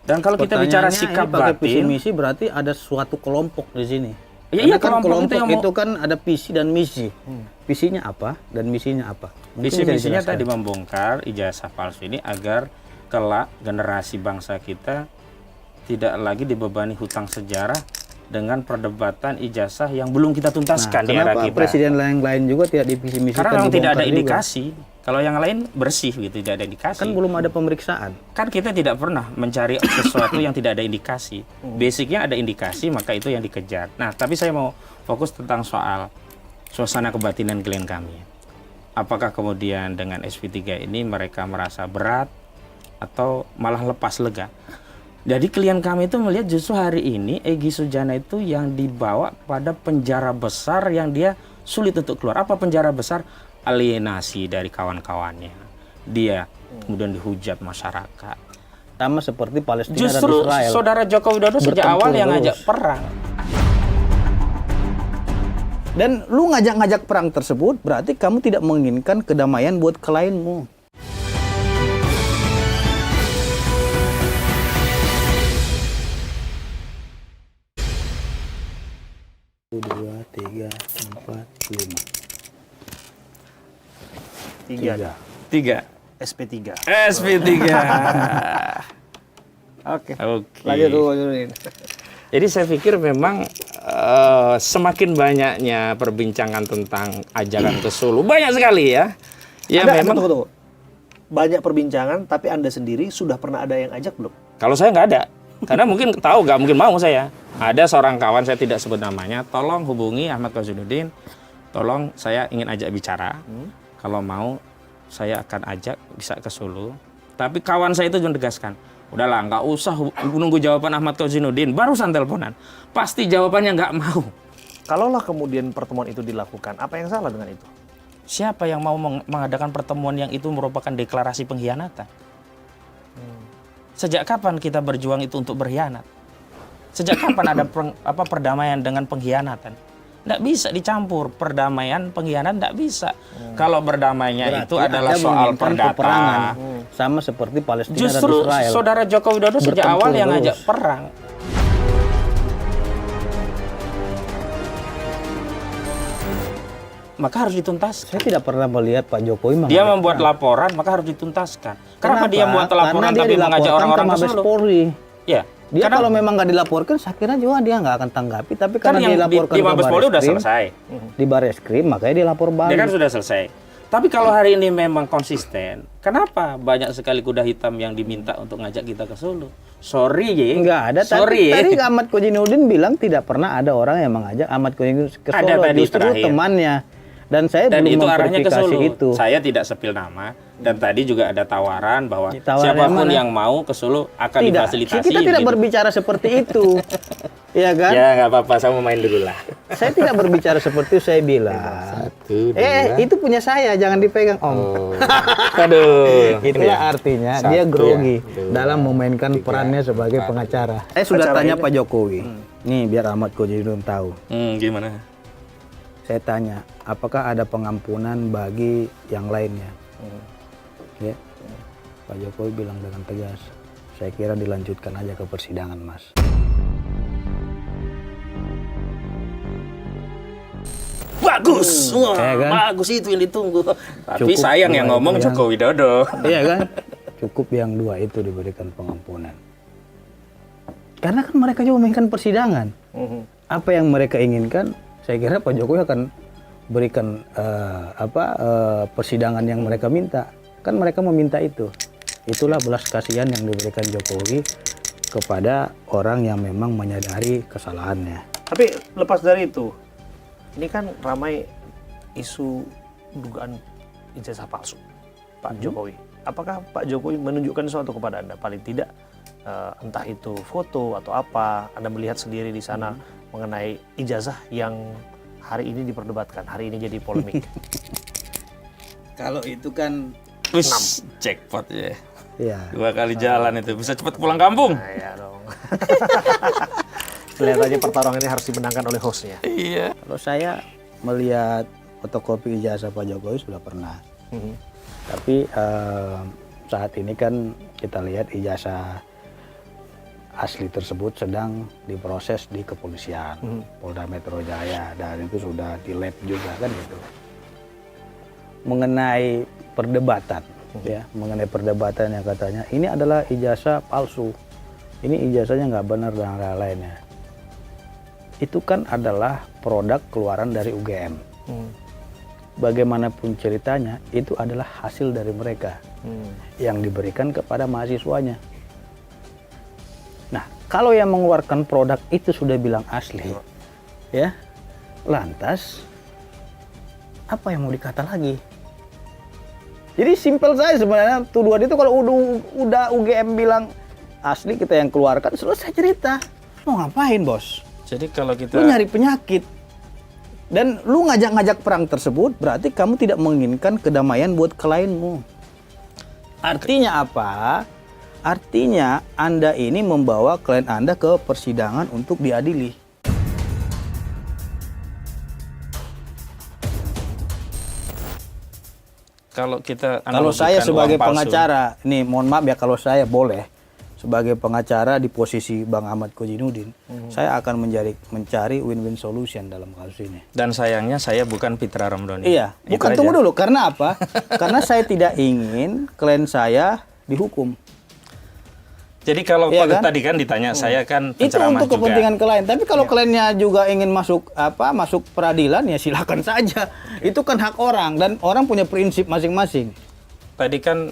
Dan kalau kita bicara sikap pakai visi batin, misi berarti ada suatu kelompok di sini. Ya, Karena iya, kan kelompok itu kan ada visi dan misi. Visinya apa dan misinya apa? Mungkin visi bisa misinya dijelaskan. tadi membongkar ijazah palsu ini agar kelak generasi bangsa kita tidak lagi dibebani hutang sejarah dengan perdebatan ijazah yang belum kita tuntaskan di era kenapa kita. presiden lain-lain juga tidak divisi-misikan? Karena memang tidak ada dibongkar juga? indikasi. Kalau yang lain bersih gitu, tidak ada indikasi. Kan belum ada pemeriksaan. Kan kita tidak pernah mencari sesuatu yang tidak ada indikasi. Basicnya ada indikasi, maka itu yang dikejar. Nah, tapi saya mau fokus tentang soal suasana kebatinan klien kami. Apakah kemudian dengan SP3 ini mereka merasa berat atau malah lepas lega? Jadi klien kami itu melihat justru hari ini Egy Sujana itu yang dibawa pada penjara besar yang dia sulit untuk keluar. Apa penjara besar? Alienasi dari kawan-kawannya. Dia kemudian dihujat masyarakat. Sama seperti Palestina Justru dan Israel. saudara Joko Widodo sejak Bertempur awal yang terus. ngajak perang. Dan lu ngajak-ngajak perang tersebut berarti kamu tidak menginginkan kedamaian buat klienmu. Dua, tiga, empat, lima. Tiga. 3. SP3. SP3. Oke. Oke. Lanjut dulu. Jadi saya pikir memang semakin banyaknya perbincangan tentang ajakan ke Solo, banyak sekali ya. Ya memang. Tunggu. Banyak perbincangan, tapi Anda sendiri sudah pernah ada yang ajak belum? Kalau saya nggak ada, karena mungkin tahu nggak mungkin mau saya. Ada seorang kawan, saya tidak sebut namanya, tolong hubungi Ahmad Kozinuddin, tolong saya ingin ajak bicara. Kalau mau saya akan ajak bisa ke Solo. Tapi kawan saya itu menegaskan, udahlah nggak usah nunggu jawaban Ahmad Kozinuddin, barusan teleponan. Pasti jawabannya nggak mau. Kalaulah kemudian pertemuan itu dilakukan, apa yang salah dengan itu? Siapa yang mau mengadakan pertemuan yang itu merupakan deklarasi pengkhianatan? Sejak kapan kita berjuang itu untuk berkhianat? Sejak kapan ada perdamaian dengan pengkhianatan? Nggak bisa dicampur perdamaian, pengkhianatan nggak bisa. Kalau berdamainya itu adalah soal perdata. Sama seperti Palestina Justru dan Israel. saudara Joko Widodo sejak Bertempur awal yang terus. ngajak perang. Maka harus dituntaskan. Saya tidak pernah melihat Pak Jokowi Dia mengajak membuat perang. laporan, maka harus dituntaskan. Kenapa dia membuat Karena laporan dia tapi mengajak dilaporkan orang-orang ke ke Mabes Solo? Polri. Ya. Dia Karena kalau memang nggak dilaporkan, saya kira juga dia nggak akan tanggapi. Tapi kan karena yang dilaporkan di Mabes Polri udah Bareskrim, selesai. di Bareskrim, makanya dia lapor balik. Dia kan sudah selesai. Tapi kalau hari ini memang konsisten, kenapa banyak sekali kuda hitam yang diminta untuk ngajak kita ke Solo? Sorry, Ye. Nggak ada. Sorry, Tadi Ye. Ahmad Kozinuddin bilang tidak pernah ada orang yang mengajak Ahmad Kozinuddin ke Ada Solo. tadi Justru terakhir. temannya. Dan saya Dan belum itu arahnya ke memverifikasi Solo. itu. Saya tidak sepil nama. Dan tadi juga ada tawaran bahwa Tawaran siapapun yang mana? yang mau ke Solo akan Tidak, difasilitasi. kita tidak gitu. berbicara seperti itu. Iya kan? Ya nggak apa-apa, saya mau main dulu lah. Saya tidak berbicara seperti itu, saya bilang. Itu punya saya, jangan dipegang Om. Aduh. Itulah artinya Satu dia grogi ya. dalam memainkan perannya sebagai pengacara. Saya sudah Acara tanya ini. Pak Jokowi. Nih biar Ahmad Kozinuddin tahu. Gimana? Saya tanya, apakah ada pengampunan bagi yang lainnya? Ya. Pak Jokowi bilang dengan tegas, saya kira dilanjutkan aja ke persidangan, Mas. Bagus, wah, Ya kan? bagus itu yang ditunggu. Tapi Cukup sayang yang dua ngomong yang- Joko Widodo. Iya kan? Cukup yang dua itu diberikan pengampunan. Karena kan mereka juga memainkan persidangan. Apa yang mereka inginkan, saya kira Pak Jokowi akan berikan persidangan yang mereka minta. Kan mereka meminta itu. Itulah belas kasihan yang diberikan Jokowi kepada orang yang memang menyadari kesalahannya. Tapi lepas dari itu, ini kan ramai isu dugaan ijazah palsu Pak Jokowi. Apakah Pak Jokowi menunjukkan sesuatu kepada Anda? Paling tidak entah itu foto atau apa, Anda melihat sendiri di sana mengenai ijazah yang hari ini diperdebatkan, hari ini jadi polemik. Kalau itu kan Wis, jackpot ya. ya 2 kali jalan itu bisa cepat pulang kampung. Nah, ya dong. Kelihatannya pertarungan ini harus dimenangkan oleh hostnya. Iya. Kalau saya melihat fotokopi ijazah Pak Jokowi sudah pernah. Tapi saat ini kan kita lihat ijazah asli tersebut sedang diproses di kepolisian Polda Metro Jaya, dan itu sudah di lab juga kan gitu. Mengenai perdebatan, ya, mengenai perdebatan yang katanya ini adalah ijazah palsu, ini ijazahnya nggak benar dan lain-lainnya. Itu kan adalah produk keluaran dari UGM. Bagaimanapun ceritanya, itu adalah hasil dari mereka yang diberikan kepada mahasiswanya. Nah, kalau yang mengeluarkan produk itu sudah bilang asli, ya, lantas apa yang mau dikata lagi? Jadi simpel saja sebenarnya tuduhan itu. Kalau udah UGM bilang asli, kita yang keluarkan, selesai cerita. Mau ngapain, bos? Jadi kalau kita Lu nyari penyakit. Dan lu ngajak-ngajak perang tersebut, berarti kamu tidak menginginkan kedamaian buat klienmu. Artinya apa? Artinya Anda ini membawa klien Anda ke persidangan untuk diadili. kalau kita Kalau saya analogikan sebagai uang palsu, pengacara, nih mohon maaf ya kalau saya boleh, sebagai pengacara di posisi Bang Ahmad Kojinuddin, saya akan mencari win-win solution dalam kasus ini. dan sayangnya saya bukan Fitra Ramdhani. Iya, Itu bukan, aja. tunggu dulu. Karena apa? Karena saya tidak ingin klien saya dihukum. Jadi kalau Iya pada kan? tadi kan ditanya, saya kan Itu penceramah untuk kepentingan juga. klien. Tapi kalau kliennya juga ingin masuk peradilan, ya silakan saja. Itu kan hak orang, dan orang punya prinsip masing-masing. Tadi kan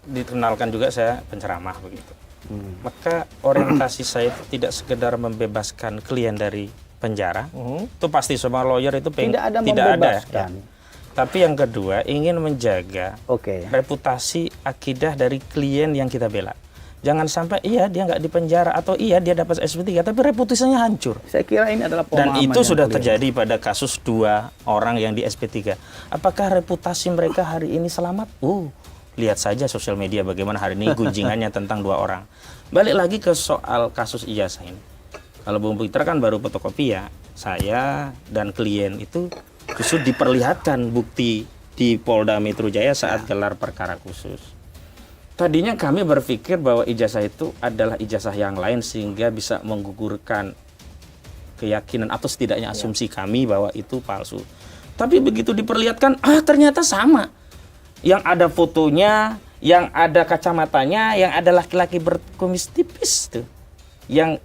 dikenalkan juga saya penceramah begitu. Maka orientasi saya itu tidak sekedar membebaskan klien dari penjara. Itu pasti semua lawyer itu Tidak ada ya. membebaskan. Tapi yang kedua, ingin menjaga Oke. reputasi akidah dari klien yang kita bela. Jangan sampai iya dia nggak dipenjara atau iya dia dapat SP3 tapi reputasinya hancur. Saya kira ini adalah Dan pemahaman itu yang sudah keliru. terjadi pada kasus 2 orang yang di SP3. Apakah reputasi mereka hari ini selamat? Lihat saja sosial media bagaimana hari ini gunjingannya tentang 2 orang. Balik lagi ke soal kasus ijazah ini. Kalau Bung Fitra kan baru fotokopi ya. Saya dan klien itu justru diperlihatkan bukti di Polda Metro Jaya saat gelar perkara khusus. Tadinya kami berpikir bahwa ijazah itu adalah ijazah yang lain sehingga bisa menggugurkan keyakinan atau setidaknya asumsi kami bahwa itu palsu. Tapi begitu diperlihatkan, ternyata sama. Yang ada fotonya, yang ada kacamatanya, yang ada laki-laki berkumis tipis tuh. Yang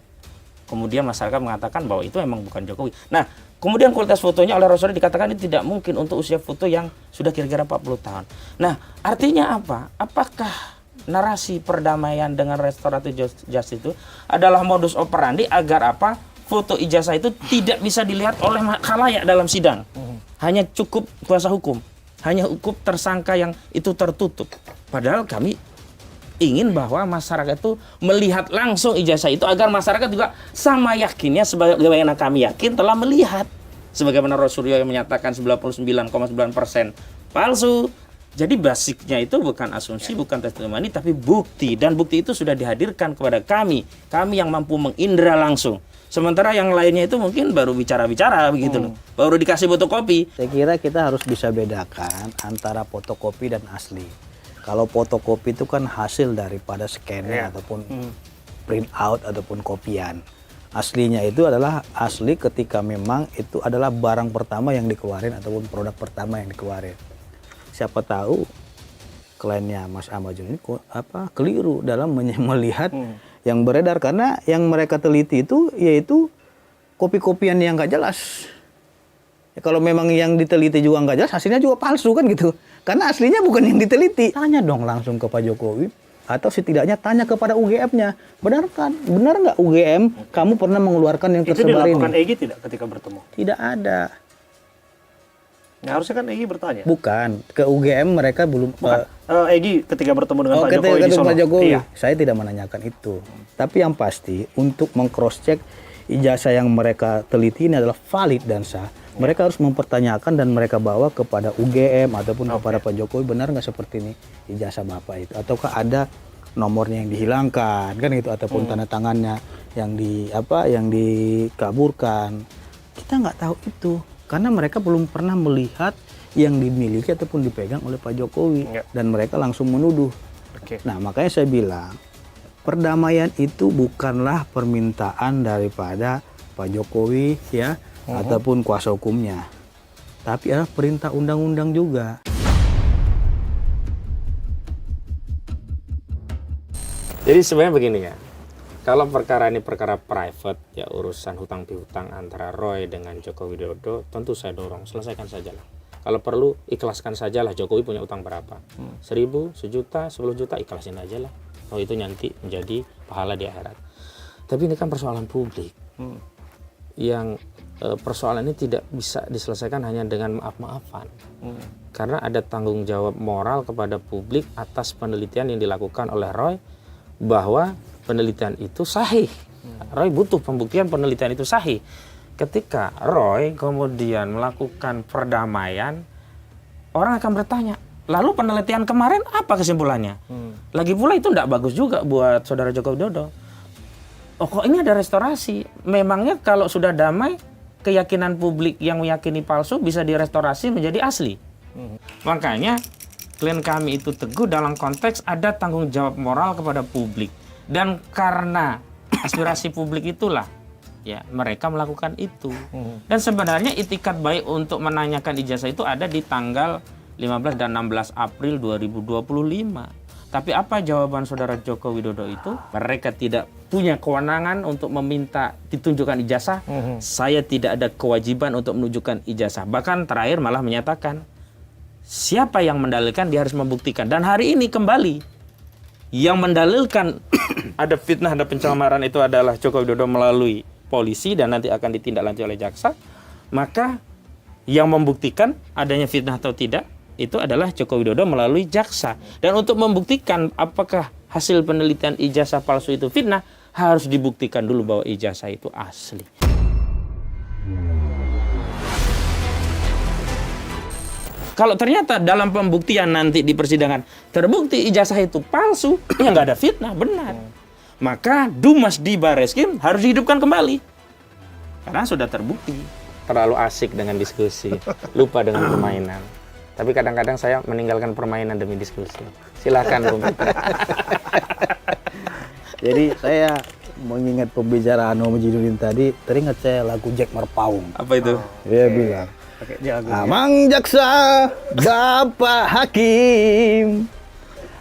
kemudian masyarakat mengatakan bahwa itu memang bukan Jokowi. Nah, kemudian kualitas fotonya oleh Rasulullah dikatakan itu tidak mungkin untuk usia foto yang sudah kira-kira 40 tahun. Nah, artinya apa? Apakah narasi perdamaian dengan restoratif justice itu adalah modus operandi agar apa? Foto ijazah itu tidak bisa dilihat oleh khalayak dalam sidang. Hanya cukup kuasa hukum. Hanya cukup tersangka yang itu tertutup. Padahal kami ingin bahwa masyarakat itu melihat langsung ijazah itu agar masyarakat juga sama yakinnya sebagaimana kami yakin telah melihat. Sebagaimana Rasulullah yang menyatakan 99,9% palsu. Jadi basicnya itu bukan asumsi, bukan testimoni, tapi bukti. Dan bukti itu sudah dihadirkan kepada kami. Kami yang mampu mengindra langsung. Sementara yang lainnya itu mungkin baru bicara-bicara begitu loh. Baru dikasih fotokopi. Saya kira kita harus bisa bedakan antara fotokopi dan asli. Kalau fotokopi itu kan hasil daripada scanner ataupun print out ataupun kopian. Aslinya itu adalah asli ketika memang itu adalah barang pertama yang dikeluarin ataupun produk pertama yang dikeluarin. Siapa tahu kliennya Mas Ahmad ini keliru dalam melihat yang beredar, karena yang mereka teliti itu yaitu kopi-kopian yang nggak jelas. Ya, kalau memang yang diteliti juga nggak jelas, hasilnya juga palsu kan gitu. Karena aslinya bukan yang diteliti. Tanya dong langsung ke Pak Jokowi, atau setidaknya tanya kepada UGM-nya. Benar nggak UGM kamu pernah mengeluarkan yang Itu tersebar dilakukan ini? Egy tidak ketika bertemu? Tidak ada. Nah, harusnya kan Egy bertanya. Bukan, ke UGM mereka belum. Egy ketika bertemu dengan Pak ketika Jokowi di ketemu Solo. Pak Jokowi, Iya. saya tidak menanyakan itu. Tapi yang pasti untuk meng-cross check ijazah yang mereka teliti ini adalah valid dan sah. Mereka harus mempertanyakan dan mereka bawa kepada UGM ataupun kepada Pak Jokowi, benar nggak seperti ini ijazah Bapak itu? Ataukah ada nomornya yang dihilangkan kan gitu, ataupun tanda tangannya yang dikabulkan. Kita nggak tahu itu karena mereka belum pernah melihat yang dimiliki ataupun dipegang oleh Pak Jokowi, dan mereka langsung menuduh. Nah, makanya saya bilang perdamaian itu bukanlah permintaan daripada Pak Jokowi ya ataupun kuasa hukumnya, tapi adalah perintah undang-undang juga. Jadi sebenarnya begini ya, kalau perkara ini perkara private ya, urusan hutang piutang antara Roy dengan Joko Widodo, tentu saya dorong selesaikan saja lah. Kalau perlu ikhlaskan saja lah, Jokowi punya utang berapa, 1.000, 1 juta, 10 juta, ikhlasin aja lah. Oh, itu nanti menjadi pahala di akhirat. Tapi ini kan persoalan publik, yang persoalan ini tidak bisa diselesaikan hanya dengan maaf-maafan. Karena ada tanggung jawab moral kepada publik atas penelitian yang dilakukan oleh Roy, bahwa penelitian itu sahih. Roy butuh pembuktian penelitian itu sahih. Ketika Roy kemudian melakukan perdamaian, orang akan bertanya, lalu penelitian kemarin apa kesimpulannya? Lagi pula itu tidak bagus juga buat saudara Joko Widodo. Oh, kok ini ada restorasi? Memangnya kalau sudah damai, keyakinan publik yang meyakini palsu bisa direstorasi menjadi asli? Makanya klien kami itu teguh dalam konteks ada tanggung jawab moral kepada publik. Dan karena aspirasi publik itulah ya mereka melakukan itu. Dan sebenarnya itikat baik untuk menanyakan ijazah itu ada di tanggal 15 dan 16 April 2025. Tapi apa jawaban saudara Joko Widodo itu? Mereka tidak punya kewenangan untuk meminta ditunjukkan ijazah. Saya tidak ada kewajiban untuk menunjukkan ijazah. Bahkan terakhir malah menyatakan siapa yang mendalilkan dia harus membuktikan. Dan hari ini kembali yang mendalilkan ada fitnah, ada pencemaran itu adalah Joko Widodo melalui polisi dan nanti akan ditindaklanjuti oleh jaksa. Maka yang membuktikan adanya fitnah atau tidak itu adalah Joko Widodo melalui jaksa. Dan untuk membuktikan apakah hasil penelitian ijazah palsu itu fitnah, harus dibuktikan dulu bahwa ijazah itu asli. Kalau ternyata dalam pembuktian nanti di persidangan terbukti ijazah itu palsu, ya nggak ada fitnah, benar. Maka Dumas di Bareskrim harus dihidupkan kembali. Karena sudah terbukti. Terlalu asik dengan diskusi, lupa dengan permainan. Tapi kadang-kadang saya meninggalkan permainan demi diskusi. Silakan Bung Peter. Jadi saya mengingat pembicaraan Om Jinudin tadi, teringat saya lagu Jack Marpaung. Apa itu? Dia bilang, Amang jaksa, Bapak Hakim,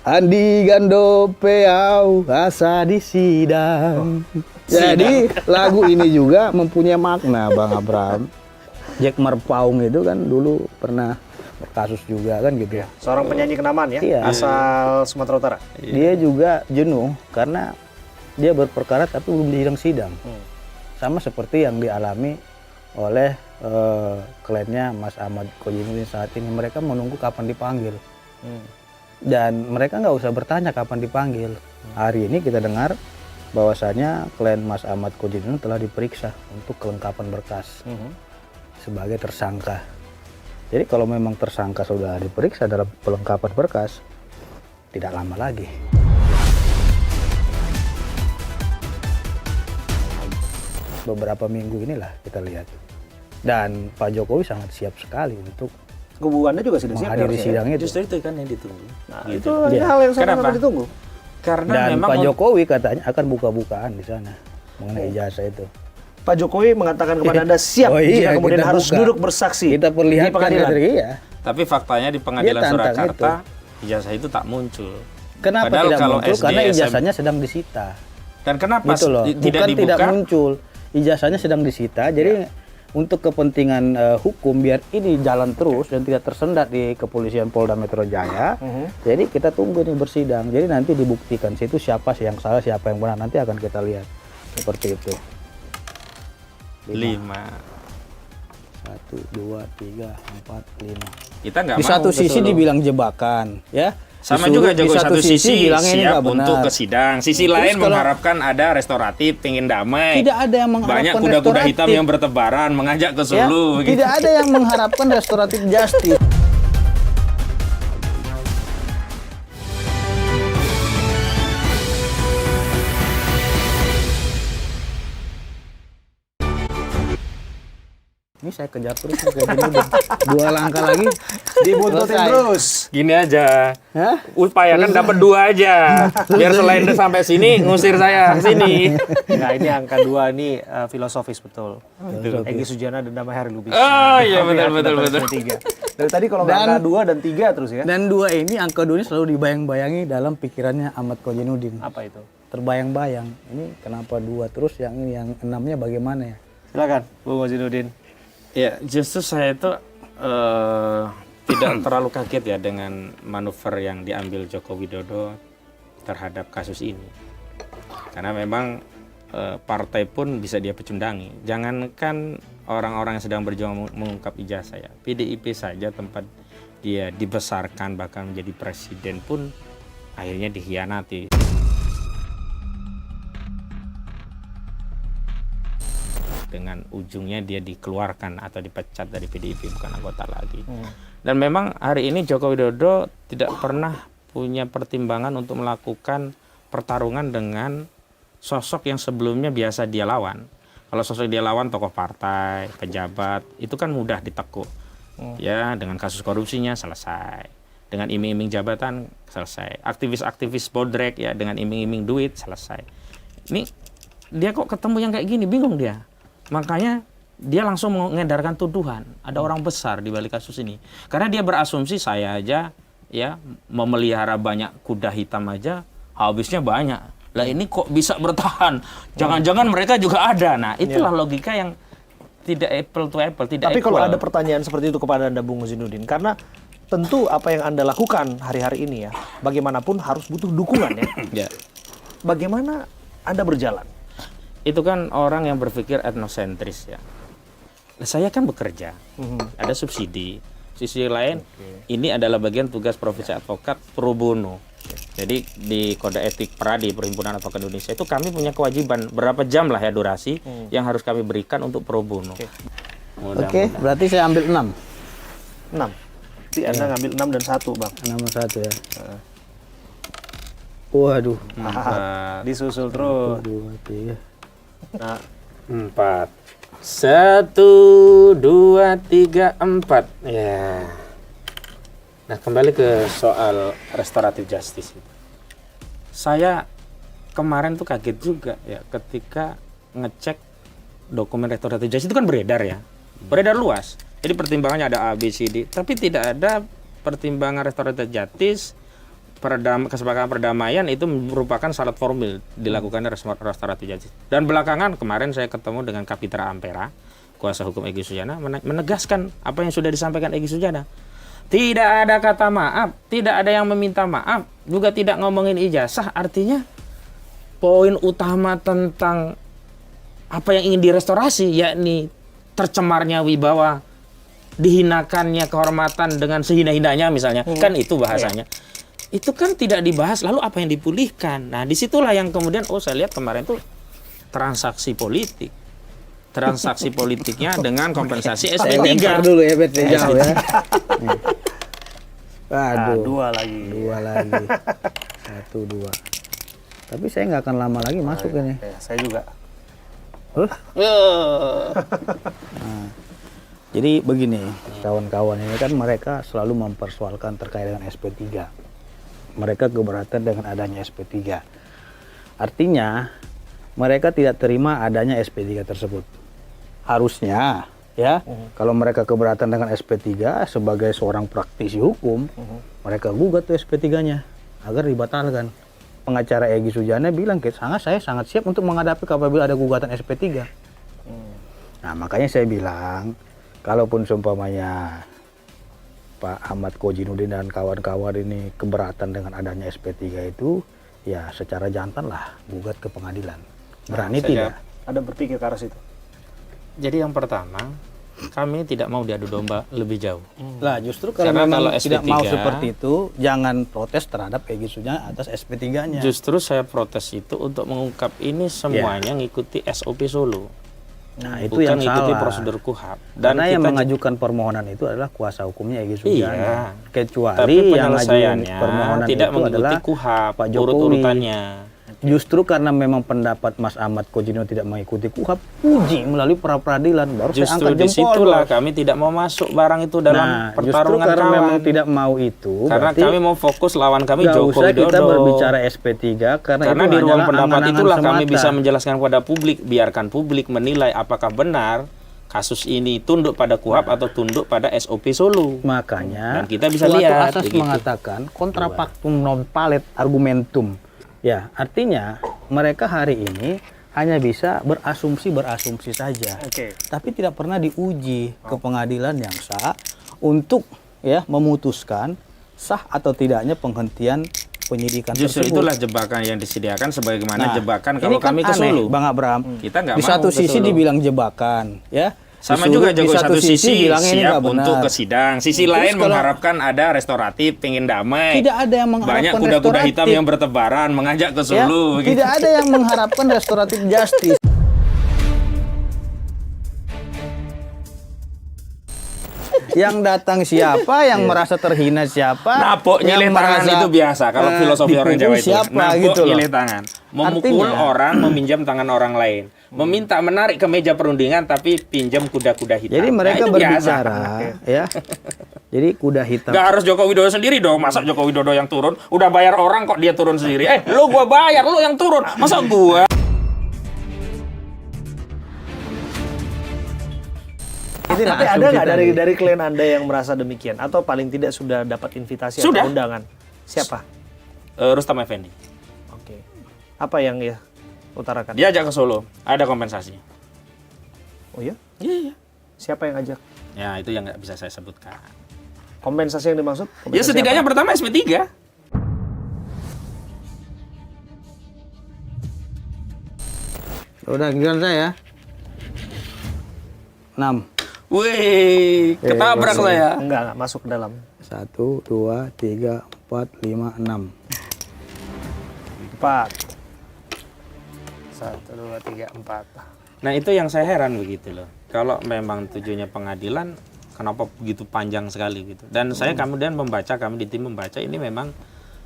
Andi Gando Peau asa di sidang. Jadi lagu ini juga mempunyai makna, Bang Abraham. Jack Marpaung itu kan dulu pernah berkasus juga kan gitu ya. Seorang penyanyi kenamaan ya, Iya. asal Sumatera Utara. Dia juga jenuh karena dia berperkara tapi belum di sidang. Sama seperti yang dialami oleh kliennya Mas Ahmad Kojimudin saat ini. Mereka menunggu kapan dipanggil. Dan mereka nggak usah bertanya kapan dipanggil. Hari ini kita dengar bahwasanya klien Mas Ahmad Kojimudin telah diperiksa untuk kelengkapan berkas sebagai tersangka. Jadi kalau memang tersangka sudah diperiksa dalam pelengkapan berkas, tidak lama lagi. Beberapa minggu inilah kita lihat. Dan Pak Jokowi sangat siap sekali untuk Hubungannya juga sudah siap. menghadiri sidang itu. Justru itu kan yang ditunggu. Nah, Gitu. itu adalah hal yang sangat Kenapa? ditunggu. Karena Dan memang Pak Jokowi katanya akan buka-bukaan di sana mengenai ijazah itu. Pak Jokowi mengatakan kepada Anda siap Oh iya, jika kemudian kita harus buka. duduk bersaksi Kita di perlihatkan pengadilan. iya. tapi faktanya di pengadilan Dia tantang Surakarta ijazah itu tak muncul. Kenapa Padahal tidak kalau muncul? SD, Karena SM, ijazahnya sedang disita. dan kenapa Gitu loh. tidak Bukan dibuka? tidak muncul, ijazahnya sedang disita. Jadi untuk kepentingan hukum biar ini jalan terus dan tidak tersendat di kepolisian Polda Metro Jaya. Jadi kita tunggu nih bersidang. Jadi nanti dibuktikan situ siapa sih yang salah, siapa yang benar. Nanti akan kita lihat seperti itu. 5. 1, 2, 3, 4, 5. Kita nggak Di mau satu sisi betul. dibilang jebakan, ya. Sama Disuruh- juga di Jokowi satu sisi bilangnya ini siap nggak untuk benar. ke sidang, sisi Terus lain kalau- mengharapkan ada restoratif, pengen damai. Tidak ada yang mengharapkan Banyak kuda-kuda restoratif. hitam yang bertebaran mengajak ke Ya, Solo. gitu. tidak ada yang mengharapkan restoratif justice. Ini saya kejar terus nih, kayak gini. 2 langkah lagi Dibuntutin selesai. terus. Gini aja, Hah? upayakan dapat 2 aja, biar selain sampai sini ngusir saya ke sini. Nah, ini angka 2 ini filosofis betul. Egy Sujana dan nama Heri Lubis. Oh iya, betul. 3. Dari tadi kalau nggak angka 2 dan 3 terus ya. Dan 2 ini, angka 2 ini selalu dibayang-bayangi dalam pikirannya Ahmad Kojinuddin. Apa itu? Terbayang-bayang. Ini kenapa 2 terus, yang ini yang 6-nya bagaimana ya? Silakan, Bung Kojinuddin. Ya, justru saya itu tidak terlalu kaget ya dengan manuver yang diambil Joko Widodo terhadap kasus ini. Karena memang partai pun bisa dia pecundangi. Jangankan orang-orang yang sedang berjuang mengungkap ijazah ya, PDIP saja tempat dia dibesarkan bahkan menjadi presiden pun akhirnya dikhianati. Dengan ujungnya dia dikeluarkan atau dipecat dari PDIP, bukan anggota lagi. Dan memang hari ini Joko Widodo tidak pernah punya pertimbangan untuk melakukan pertarungan dengan sosok yang sebelumnya biasa dia lawan. Kalau sosok dia lawan tokoh partai, pejabat, itu kan mudah ditekuk. Ya, dengan kasus korupsinya selesai. Dengan iming-iming jabatan selesai. Aktivis-aktivis bodrek ya dengan iming-iming duit selesai. Ini dia kok ketemu yang kayak gini, bingung dia. Makanya dia langsung mengedarkan tuduhan. Ada orang besar di balik kasus ini. Karena dia berasumsi saya aja ya memelihara banyak kuda hitam aja habisnya banyak. Lah ini kok bisa bertahan? Jangan-jangan mereka juga ada. Nah, itulah logika yang tidak apple to apple, tidak Tapi equal. kalau ada pertanyaan seperti itu kepada Anda, Bung Kojinuddin, karena tentu apa yang Anda lakukan hari-hari ini ya, bagaimanapun harus butuh dukungan ya. Ya. Bagaimana Anda berjalan? Itu kan orang yang berpikir etnosentris ya. Saya kan bekerja, ada subsidi. Sisi lain, ini adalah bagian tugas profesi advokat pro bono. Jadi di kode etik PRADI, Perhimpunan Advokat Indonesia, itu kami punya kewajiban berapa jam lah ya durasi yang harus kami berikan untuk pro bono. Oke, berarti saya ambil 6. 6. Jadi Anda ngambil 6 dan 1, Bang. 6 1 ya. Waduh. Disusul terus. 2 3. Nah, 4. 1, 2, 3, 4. Ya. Nah, kembali ke soal restoratif justice itu. Saya kemarin tuh kaget juga ya ketika ngecek dokumen restoratif justice itu kan beredar ya. Beredar luas. Jadi pertimbangannya ada A, B, C, D, tapi tidak ada pertimbangan restoratif justice. Kesepakatan perdamaian itu merupakan syarat formil dilakukan restoratif justice. Dan belakangan kemarin saya ketemu dengan Kapitra Ampera, kuasa hukum Egy Sujana, menegaskan apa yang sudah disampaikan Egy Sujana. Tidak ada kata maaf, tidak ada yang meminta maaf, juga tidak ngomongin ijazah. Artinya poin utama tentang apa yang ingin direstorasi, yakni tercemarnya wibawa, dihinakannya kehormatan dengan sehina-hinanya misalnya, kan itu bahasanya. Itu kan tidak dibahas, lalu apa yang dipulihkan? Nah, disitulah yang kemudian, saya lihat kemarin tuh transaksi politik. Transaksi politiknya dengan kompensasi Saya SP3. lempar dulu ya, Bet, jauh ya. Aduh. 2 lagi. 2 lagi. 1 2. Tapi saya nggak akan lama lagi masuk ini. Ya, saya juga. Jadi begini, kawan-kawan ini kan mereka selalu mempersoalkan terkait dengan SP3. Mereka keberatan dengan adanya SP3. Artinya mereka tidak terima adanya SP3 tersebut. Harusnya ya, kalau mereka keberatan dengan SP3 sebagai seorang praktisi hukum, mereka gugat tuh SP3-nya agar dibatalkan. Pengacara Egy Sujana bilang, saya sangat siap untuk menghadapi apabila ada gugatan SP3. Nah, makanya saya bilang, kalaupun seumpamanya Pak Ahmad Kojinuddin dan kawan-kawan ini keberatan dengan adanya SP3 itu, ya secara jantan lah gugat ke pengadilan. Berani tidak? Ada berpikir ke arah situ. Jadi yang pertama, kami tidak mau diadu domba lebih jauh. Lah justru kalau Karena memang kalau tidak SP3, mau seperti itu, jangan protes terhadap Egy Sujana atas SP3-nya. Justru saya protes itu untuk mengungkap ini semuanya ngikuti SOP Solo. Nah, itu bukan yang ngikuti salah. prosedur KUHAP. Dan Karena yang kita mengajukan permohonan itu adalah kuasa hukumnya Egy Sujana. Iya. Kecuali tapi yang ngajuin penyelesaiannya permohonan tidak itu mengikuti adalah KUHAP Pak Jokowi. urut-urutannya. Justru karena memang pendapat Mas Ahmad Kojino tidak mengikuti KUHP, uji melalui pra-peradilan, baru saya Justru angkat jempol. disitulah Bos. kami tidak mau masuk barang itu dalam Justru pertarungan karena kawan. memang tidak mau itu, Karena berarti kami mau fokus lawan kami nggak Joko usah kita Widodo. berbicara SP3 karena Karena itu di ruang hanyalah pendapat angan-angan itulah kami semata. bisa menjelaskan kepada publik, biarkan publik menilai apakah benar kasus ini tunduk pada KUHP atau tunduk pada SOP Solo. Makanya Dan kita bisa suatu lihat, asas begitu. mengatakan kontrafaktum non palet argumentum. Ya, artinya mereka hari ini hanya bisa berasumsi saja. Oke. Tapi tidak pernah diuji ke pengadilan yang sah untuk ya memutuskan sah atau tidaknya penghentian penyidikan Justru tersebut. itulah jebakan yang disediakan sebagaimana Nah, jebakan ini kalau kan kami ke aneh, Solo. Bang Abraham. Kita nggak Di mau satu ke sisi Solo. dibilang jebakan, ya. Sama Disuruh- juga di Joko satu sisi bilangnya ini siap nggak benar. untuk ke sidang. Sisi Terus lain kalau- mengharapkan ada restoratif, pengen damai. Tidak ada yang mengharapkan Banyak kuda-kuda hitam restoratif. yang bertebaran mengajak ke Ya, Solo. gitu. tidak ada yang mengharapkan restoratif justice. Yang datang siapa, yang merasa terhina siapa, Napok yang nyilih tangan merasa, itu biasa kalau filosofi orang dipukul Jawa itu. siapa Napok gitu loh. nyilih tangan. Memukul Artinya- orang, meminjam tangan orang lain. Meminta menarik ke meja perundingan tapi pinjam kuda-kuda hitam. Jadi mereka Nah, itu biasa. berbicara, ya. Jadi kuda hitam. Gak harus Joko Widodo sendiri dong. Masa Joko Widodo yang turun? Udah bayar orang kok dia turun sendiri. Lu gua bayar, lu yang turun. Masa gua? Tapi ada asumsi nggak tadi. dari klien Anda yang merasa demikian? Atau paling tidak sudah dapat invitasi Sudah. atau undangan? Siapa? Rustam Effendi. Oke. Apa yang ya utarakan? Dia ajak ke Solo. Ada kompensasi. Oh ya? Iya. Siapa yang ajak? Ya itu yang nggak bisa saya sebutkan. Kompensasi yang dimaksud? Ya Kompensasi setidaknya apa? pertama SP3. Udah giliran saya. 6. Wih, ketabrak saya. Enggak masuk ke dalam. 1, 2, 3, 4, 5, 6. 4. 1, 2, 3, 4. Nah itu yang saya heran begitu loh. Kalau memang tujuannya pengadilan, kenapa begitu panjang sekali gitu. Dan saya kemudian membaca, kami di tim membaca ini memang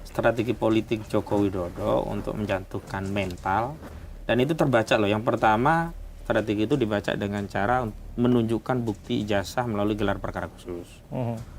strategi politik Joko Widodo untuk menjatuhkan mental. Dan itu terbaca loh. Yang pertama, strategi itu dibaca dengan cara menunjukkan bukti ijazah melalui gelar perkara khusus.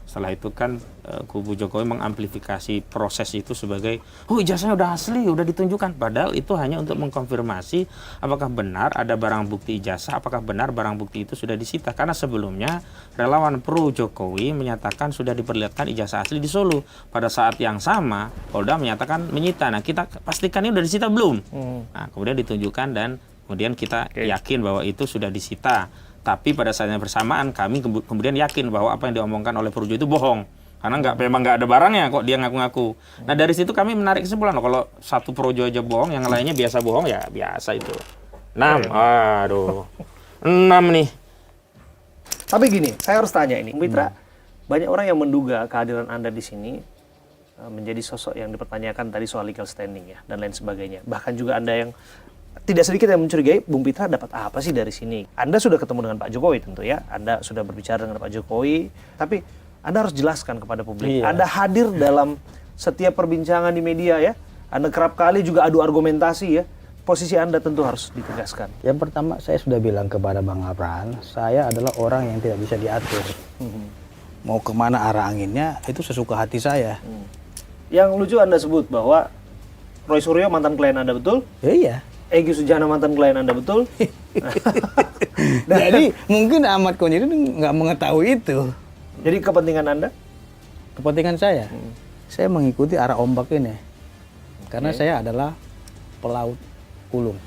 Setelah itu kan kubu Jokowi mengamplifikasi proses itu sebagai ijazahnya udah asli, udah ditunjukkan. Padahal itu hanya untuk mengkonfirmasi apakah benar ada barang bukti ijazah, apakah benar barang bukti itu sudah disita. Karena sebelumnya relawan pro Jokowi menyatakan sudah diperlihatkan ijazah asli di Solo. Pada saat yang sama Polda menyatakan menyita. Nah kita pastikan ini udah disita belum? Nah kemudian ditunjukkan dan kemudian kita yakin bahwa itu sudah disita. Tapi pada saat yang bersamaan kami kemudian yakin bahwa apa yang diomongkan oleh Projo itu bohong. Karena memang nggak ada barangnya kok dia ngaku-ngaku. Nah dari situ kami menarik kesimpulan, kalau satu Projo aja bohong, yang lainnya biasa bohong, ya biasa itu. 6, aduh. 6 nih. Tapi gini, saya harus tanya ini, Mitra, banyak orang yang menduga kehadiran Anda di sini menjadi sosok yang dipertanyakan tadi soal legal standing ya dan lain sebagainya. Bahkan juga Anda yang tidak sedikit yang mencurigai, Bung Pitra dapat apa sih dari sini? Anda sudah ketemu dengan Pak Jokowi tentu ya, Anda sudah berbicara dengan Pak Jokowi, tapi Anda harus jelaskan kepada publik. Iya. Anda hadir dalam setiap perbincangan di media ya, Anda kerap kali juga adu argumentasi ya. Posisi Anda tentu harus ditegaskan. Yang pertama saya sudah bilang kepada Bang Abraham, saya adalah orang yang tidak bisa diatur. Mau kemana arah anginnya, itu sesuka hati saya. Yang lucu Anda sebut bahwa Roy Suryo mantan klien Anda betul? Ya, iya. Egy Sujana mantan klien Anda betul? Jadi mungkin Ahmad Kojino nggak mengetahui itu. Jadi kepentingan Anda? Kepentingan saya, saya mengikuti arah ombak ini. Karena saya adalah pelaut ulung.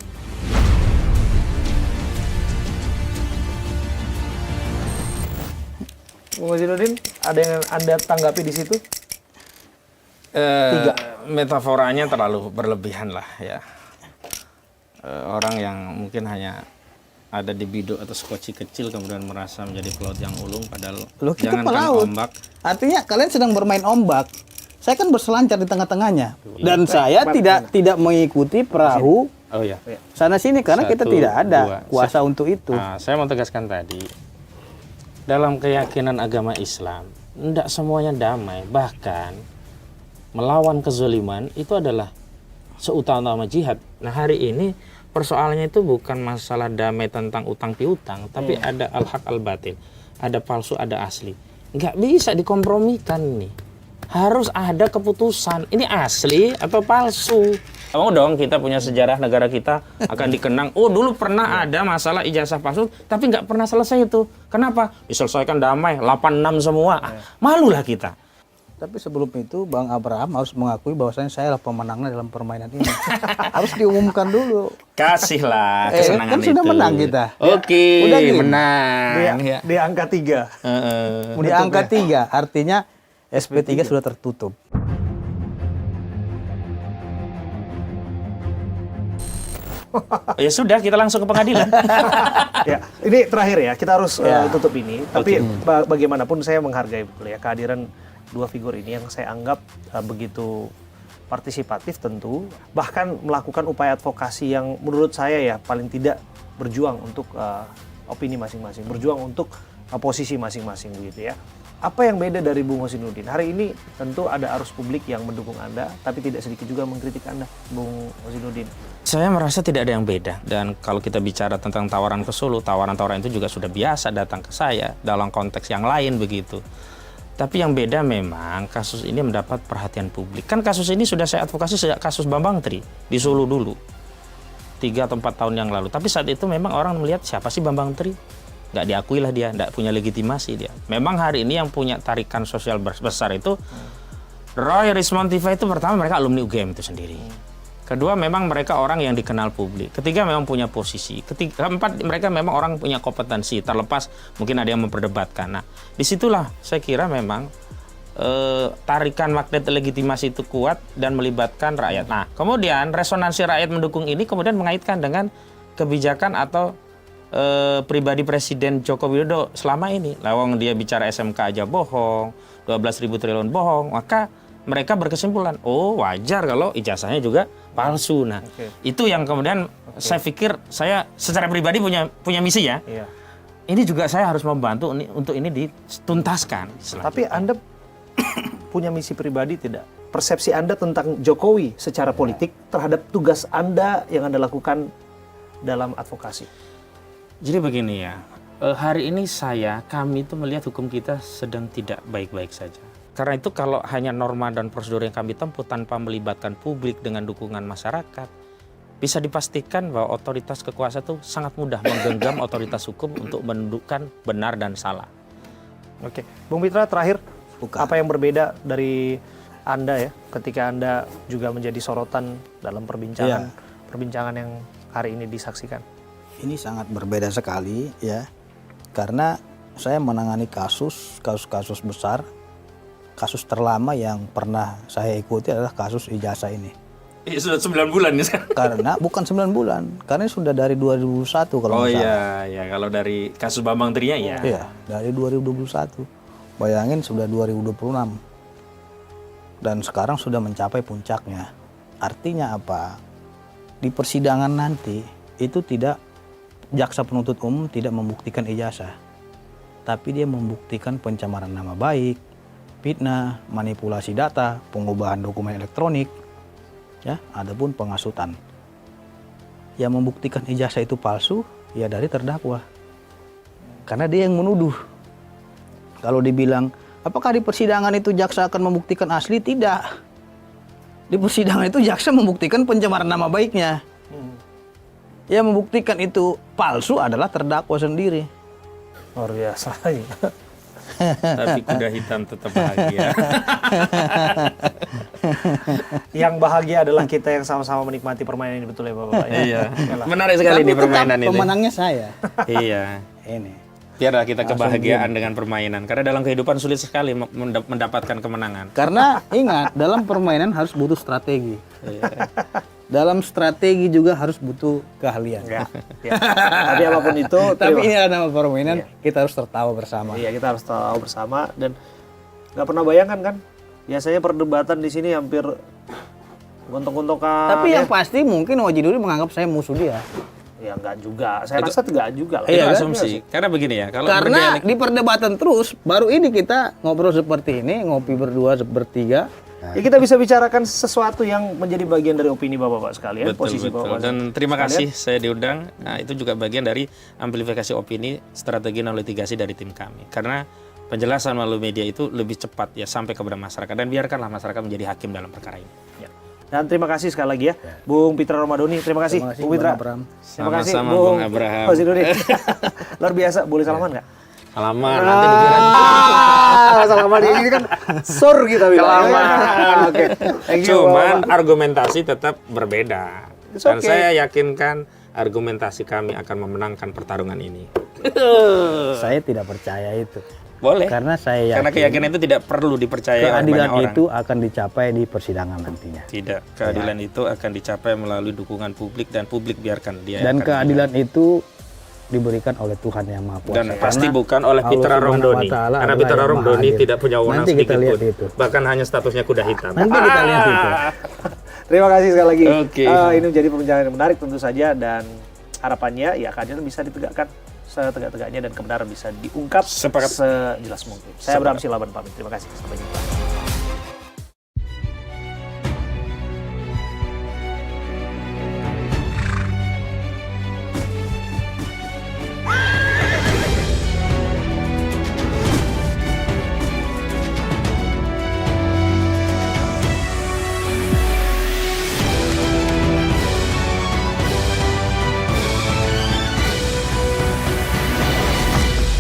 Bung Hajinuddin, ada yang Anda tanggapi di situ? Metaforanya terlalu berlebihan lah ya. Orang yang mungkin hanya ada di biduk atau skoci kecil kemudian merasa menjadi pelaut yang ulung, padahal Loh, kita jangankan pelaut. ombak. Artinya kalian sedang bermain ombak. Saya kan berselancar di tengah-tengahnya. Dan saya tidak mengikuti perahu Oh ya. sana sini karena kita 1, tidak ada 2. kuasa untuk itu. Nah, saya mau tegaskan tadi, dalam keyakinan agama Islam, tidak semuanya damai. Bahkan melawan kezaliman itu adalah seutama jihad. Nah hari ini persoalannya itu bukan masalah damai tentang utang piutang, tapi ada al-haq al-batil, ada palsu, ada asli. Nggak bisa dikompromikan nih. Harus ada keputusan, ini asli atau palsu. Mau dong kita punya sejarah negara kita akan dikenang. Oh dulu pernah ada masalah ijazah palsu, tapi nggak pernah selesai itu. Kenapa? Diselesaikan damai, 86 semua. Malulah kita. Tapi sebelum itu Bang Abraham harus mengakui bahwasanya saya adalah pemenangnya dalam permainan ini. Harus diumumkan dulu. Kasihlah kesenangan kan sudah itu. menang kita. Oke, Udah gini. menang. Ya. Di angka 3. Di angka 3, artinya SP3 sudah tertutup. Ya sudah, kita langsung ke pengadilan. Ya, ini terakhir ya, kita harus tutup ini. Tapi bagaimanapun saya menghargai betul ya kehadiran dua figur ini yang saya anggap begitu partisipatif tentu, bahkan melakukan upaya advokasi yang menurut saya ya paling tidak berjuang untuk opini masing-masing, berjuang untuk posisi masing-masing begitu ya. Apa yang beda dari Bung Hosinuddin? Hari ini tentu ada arus publik yang mendukung Anda, tapi tidak sedikit juga mengkritik Anda, Bung Hosinuddin. Saya merasa tidak ada yang beda. Dan kalau kita bicara tentang tawaran ke Solo, tawaran-tawaran itu juga sudah biasa datang ke saya dalam konteks yang lain begitu. Tapi yang beda memang kasus ini mendapat perhatian publik. Kan kasus ini sudah saya advokasi sejak kasus Bambang Tri di Solo dulu. 3 atau 4 tahun yang lalu. Tapi saat itu memang orang melihat siapa sih Bambang Tri? Nggak diakui lah dia, nggak punya legitimasi dia. Memang hari ini yang punya tarikan sosial besar itu Roy Rismontiva itu pertama mereka alumni UGM itu sendiri. Kedua memang mereka orang yang dikenal publik. Ketiga memang punya posisi. Keempat mereka memang orang punya kompetensi. Terlepas mungkin ada yang memperdebatkan. Nah disitulah saya kira memang tarikan magnet legitimasi itu kuat dan melibatkan rakyat. Nah kemudian resonansi rakyat mendukung ini kemudian mengaitkan dengan kebijakan atau pribadi Presiden Joko Widodo selama ini. Lawang dia bicara SMK aja bohong, 12.000 triliun bohong, maka mereka berkesimpulan, oh wajar kalau ijazahnya juga palsu. Nah, itu yang kemudian saya pikir saya secara pribadi punya misi ya. Ini juga saya harus membantu untuk ini dituntaskan. Tapi Anda punya misi pribadi tidak? Persepsi Anda tentang Jokowi secara politik terhadap tugas Anda yang Anda lakukan dalam advokasi? Jadi begini ya, hari ini kami itu melihat hukum kita sedang tidak baik-baik saja. Karena itu kalau hanya norma dan prosedur yang kami tempuh tanpa melibatkan publik dengan dukungan masyarakat, bisa dipastikan bahwa otoritas kekuasaan itu sangat mudah menggenggam otoritas hukum untuk menentukan benar dan salah. Oke, Bung Pitra terakhir, apa yang berbeda dari Anda ya, ketika Anda juga menjadi sorotan dalam perbincangan yang hari ini disaksikan? Ini sangat berbeda sekali ya, karena saya menangani kasus besar. Kasus terlama yang pernah saya ikuti adalah kasus ijazah ini. Sudah 9 bulan nih sekarang. Karena bukan 9 bulan, karena sudah dari 2021 kalau nggak salah. Iya, kalau dari kasus Bambang Tri-nya ya. Iya, dari 2021. Bayangin sudah 2026. Dan sekarang sudah mencapai puncaknya. Artinya apa? Di persidangan nanti itu jaksa penuntut umum tidak membuktikan ijazah, tapi dia membuktikan pencemaran nama baik, fitnah, manipulasi data, pengubahan dokumen elektronik, ya, adapun penghasutan. Yang membuktikan ijazah itu palsu, ya dari terdakwa, karena dia yang menuduh. Kalau dibilang, apakah di persidangan itu jaksa akan membuktikan asli? Tidak. Di persidangan itu jaksa membuktikan pencemaran nama baiknya. Yang membuktikan itu palsu adalah terdakwa sendiri. Luar biasa. Tapi kuda hitam tetap bahagia. Yang bahagia adalah kita yang sama-sama menikmati permainan ini, betul ya Bapak? Iya. Menarik sekali nih permainan ini. Pemenangnya saya. Iya. Ini. Biarlah kita kebahagiaan dengan permainan. Karena dalam kehidupan sulit sekali mendapatkan kemenangan. Karena ingat, dalam permainan harus butuh strategi. Dalam strategi juga harus butuh keahlian. Ya. Tapi apapun itu, tapi ini adalah nama permainan, kita harus tertawa bersama. Iya, kita harus tertawa bersama dan nggak pernah bayangkan kan? Biasanya perdebatan di sini hampir gontok-gontokan. Tapi yang pasti mungkin Hosinuddin menganggap saya musuh dia. Ya enggak juga. Saya rasa enggak juga lah. Itu asumsi. Karena begini ya, kalau karena di perdebatan terus, baru ini kita ngobrol seperti ini, ngopi berdua bertiga, Ya kita bisa bicarakan sesuatu yang menjadi bagian dari opini Bapak-bapak sekalian, Betul, posisi betul. Bapak. Dan terima kasih saya diundang. Nah, itu juga bagian dari amplifikasi opini, strategi non litigasi dari tim kami. Karena penjelasan melalui media itu lebih cepat ya sampai kepada masyarakat, dan biarkanlah masyarakat menjadi hakim dalam perkara ini. Ya. Dan terima kasih sekali lagi ya, Bung Pitra Ramadhani. Terima kasih, Bung Pitra. Bang Abraham. Terima kasih, Sama-sama, Bung Bung Abraham. Fasidudin. Luar biasa. Boleh salaman nggak? Salaman, nanti dikira Salaman ini kan sur kita bilang. Oke. Thank you, cuman Bapak. argumentasi tetap berbeda. It's Dan okay. saya yakinkan argumentasi kami akan memenangkan pertarungan ini. Saya tidak percaya itu. Boleh. Karena saya Karena yakin keyakinan itu tidak perlu dipercaya oleh keadilan banyak orang. itu akan dicapai di persidangan nantinya. Tidak, keadilan itu akan dicapai melalui dukungan publik, dan publik biarkan dia. Dan akan keadilan itu diberikan oleh Tuhan yang Maha Kuasa. Dan pasti Karena bukan oleh Allah Pitra Subhanahu wa Romdoni. Ta'ala Karena adalah Pitra yang Maha Romdoni adil. tidak punya wewenang Nanti kita sedikit lihat pun. itu. Bahkan hanya statusnya kuda hitam. Nanti kita lihat itu. Terima kasih sekali lagi. Oke. Ini menjadi perbincangan yang menarik tentu saja, dan harapannya ya keadilan bisa ditegakkan setegak-tegaknya dan kebenaran bisa diungkap Sepakat. sejelas mungkin. Saya Abraham Silaban pamit. Terima kasih. Sampai jumpa.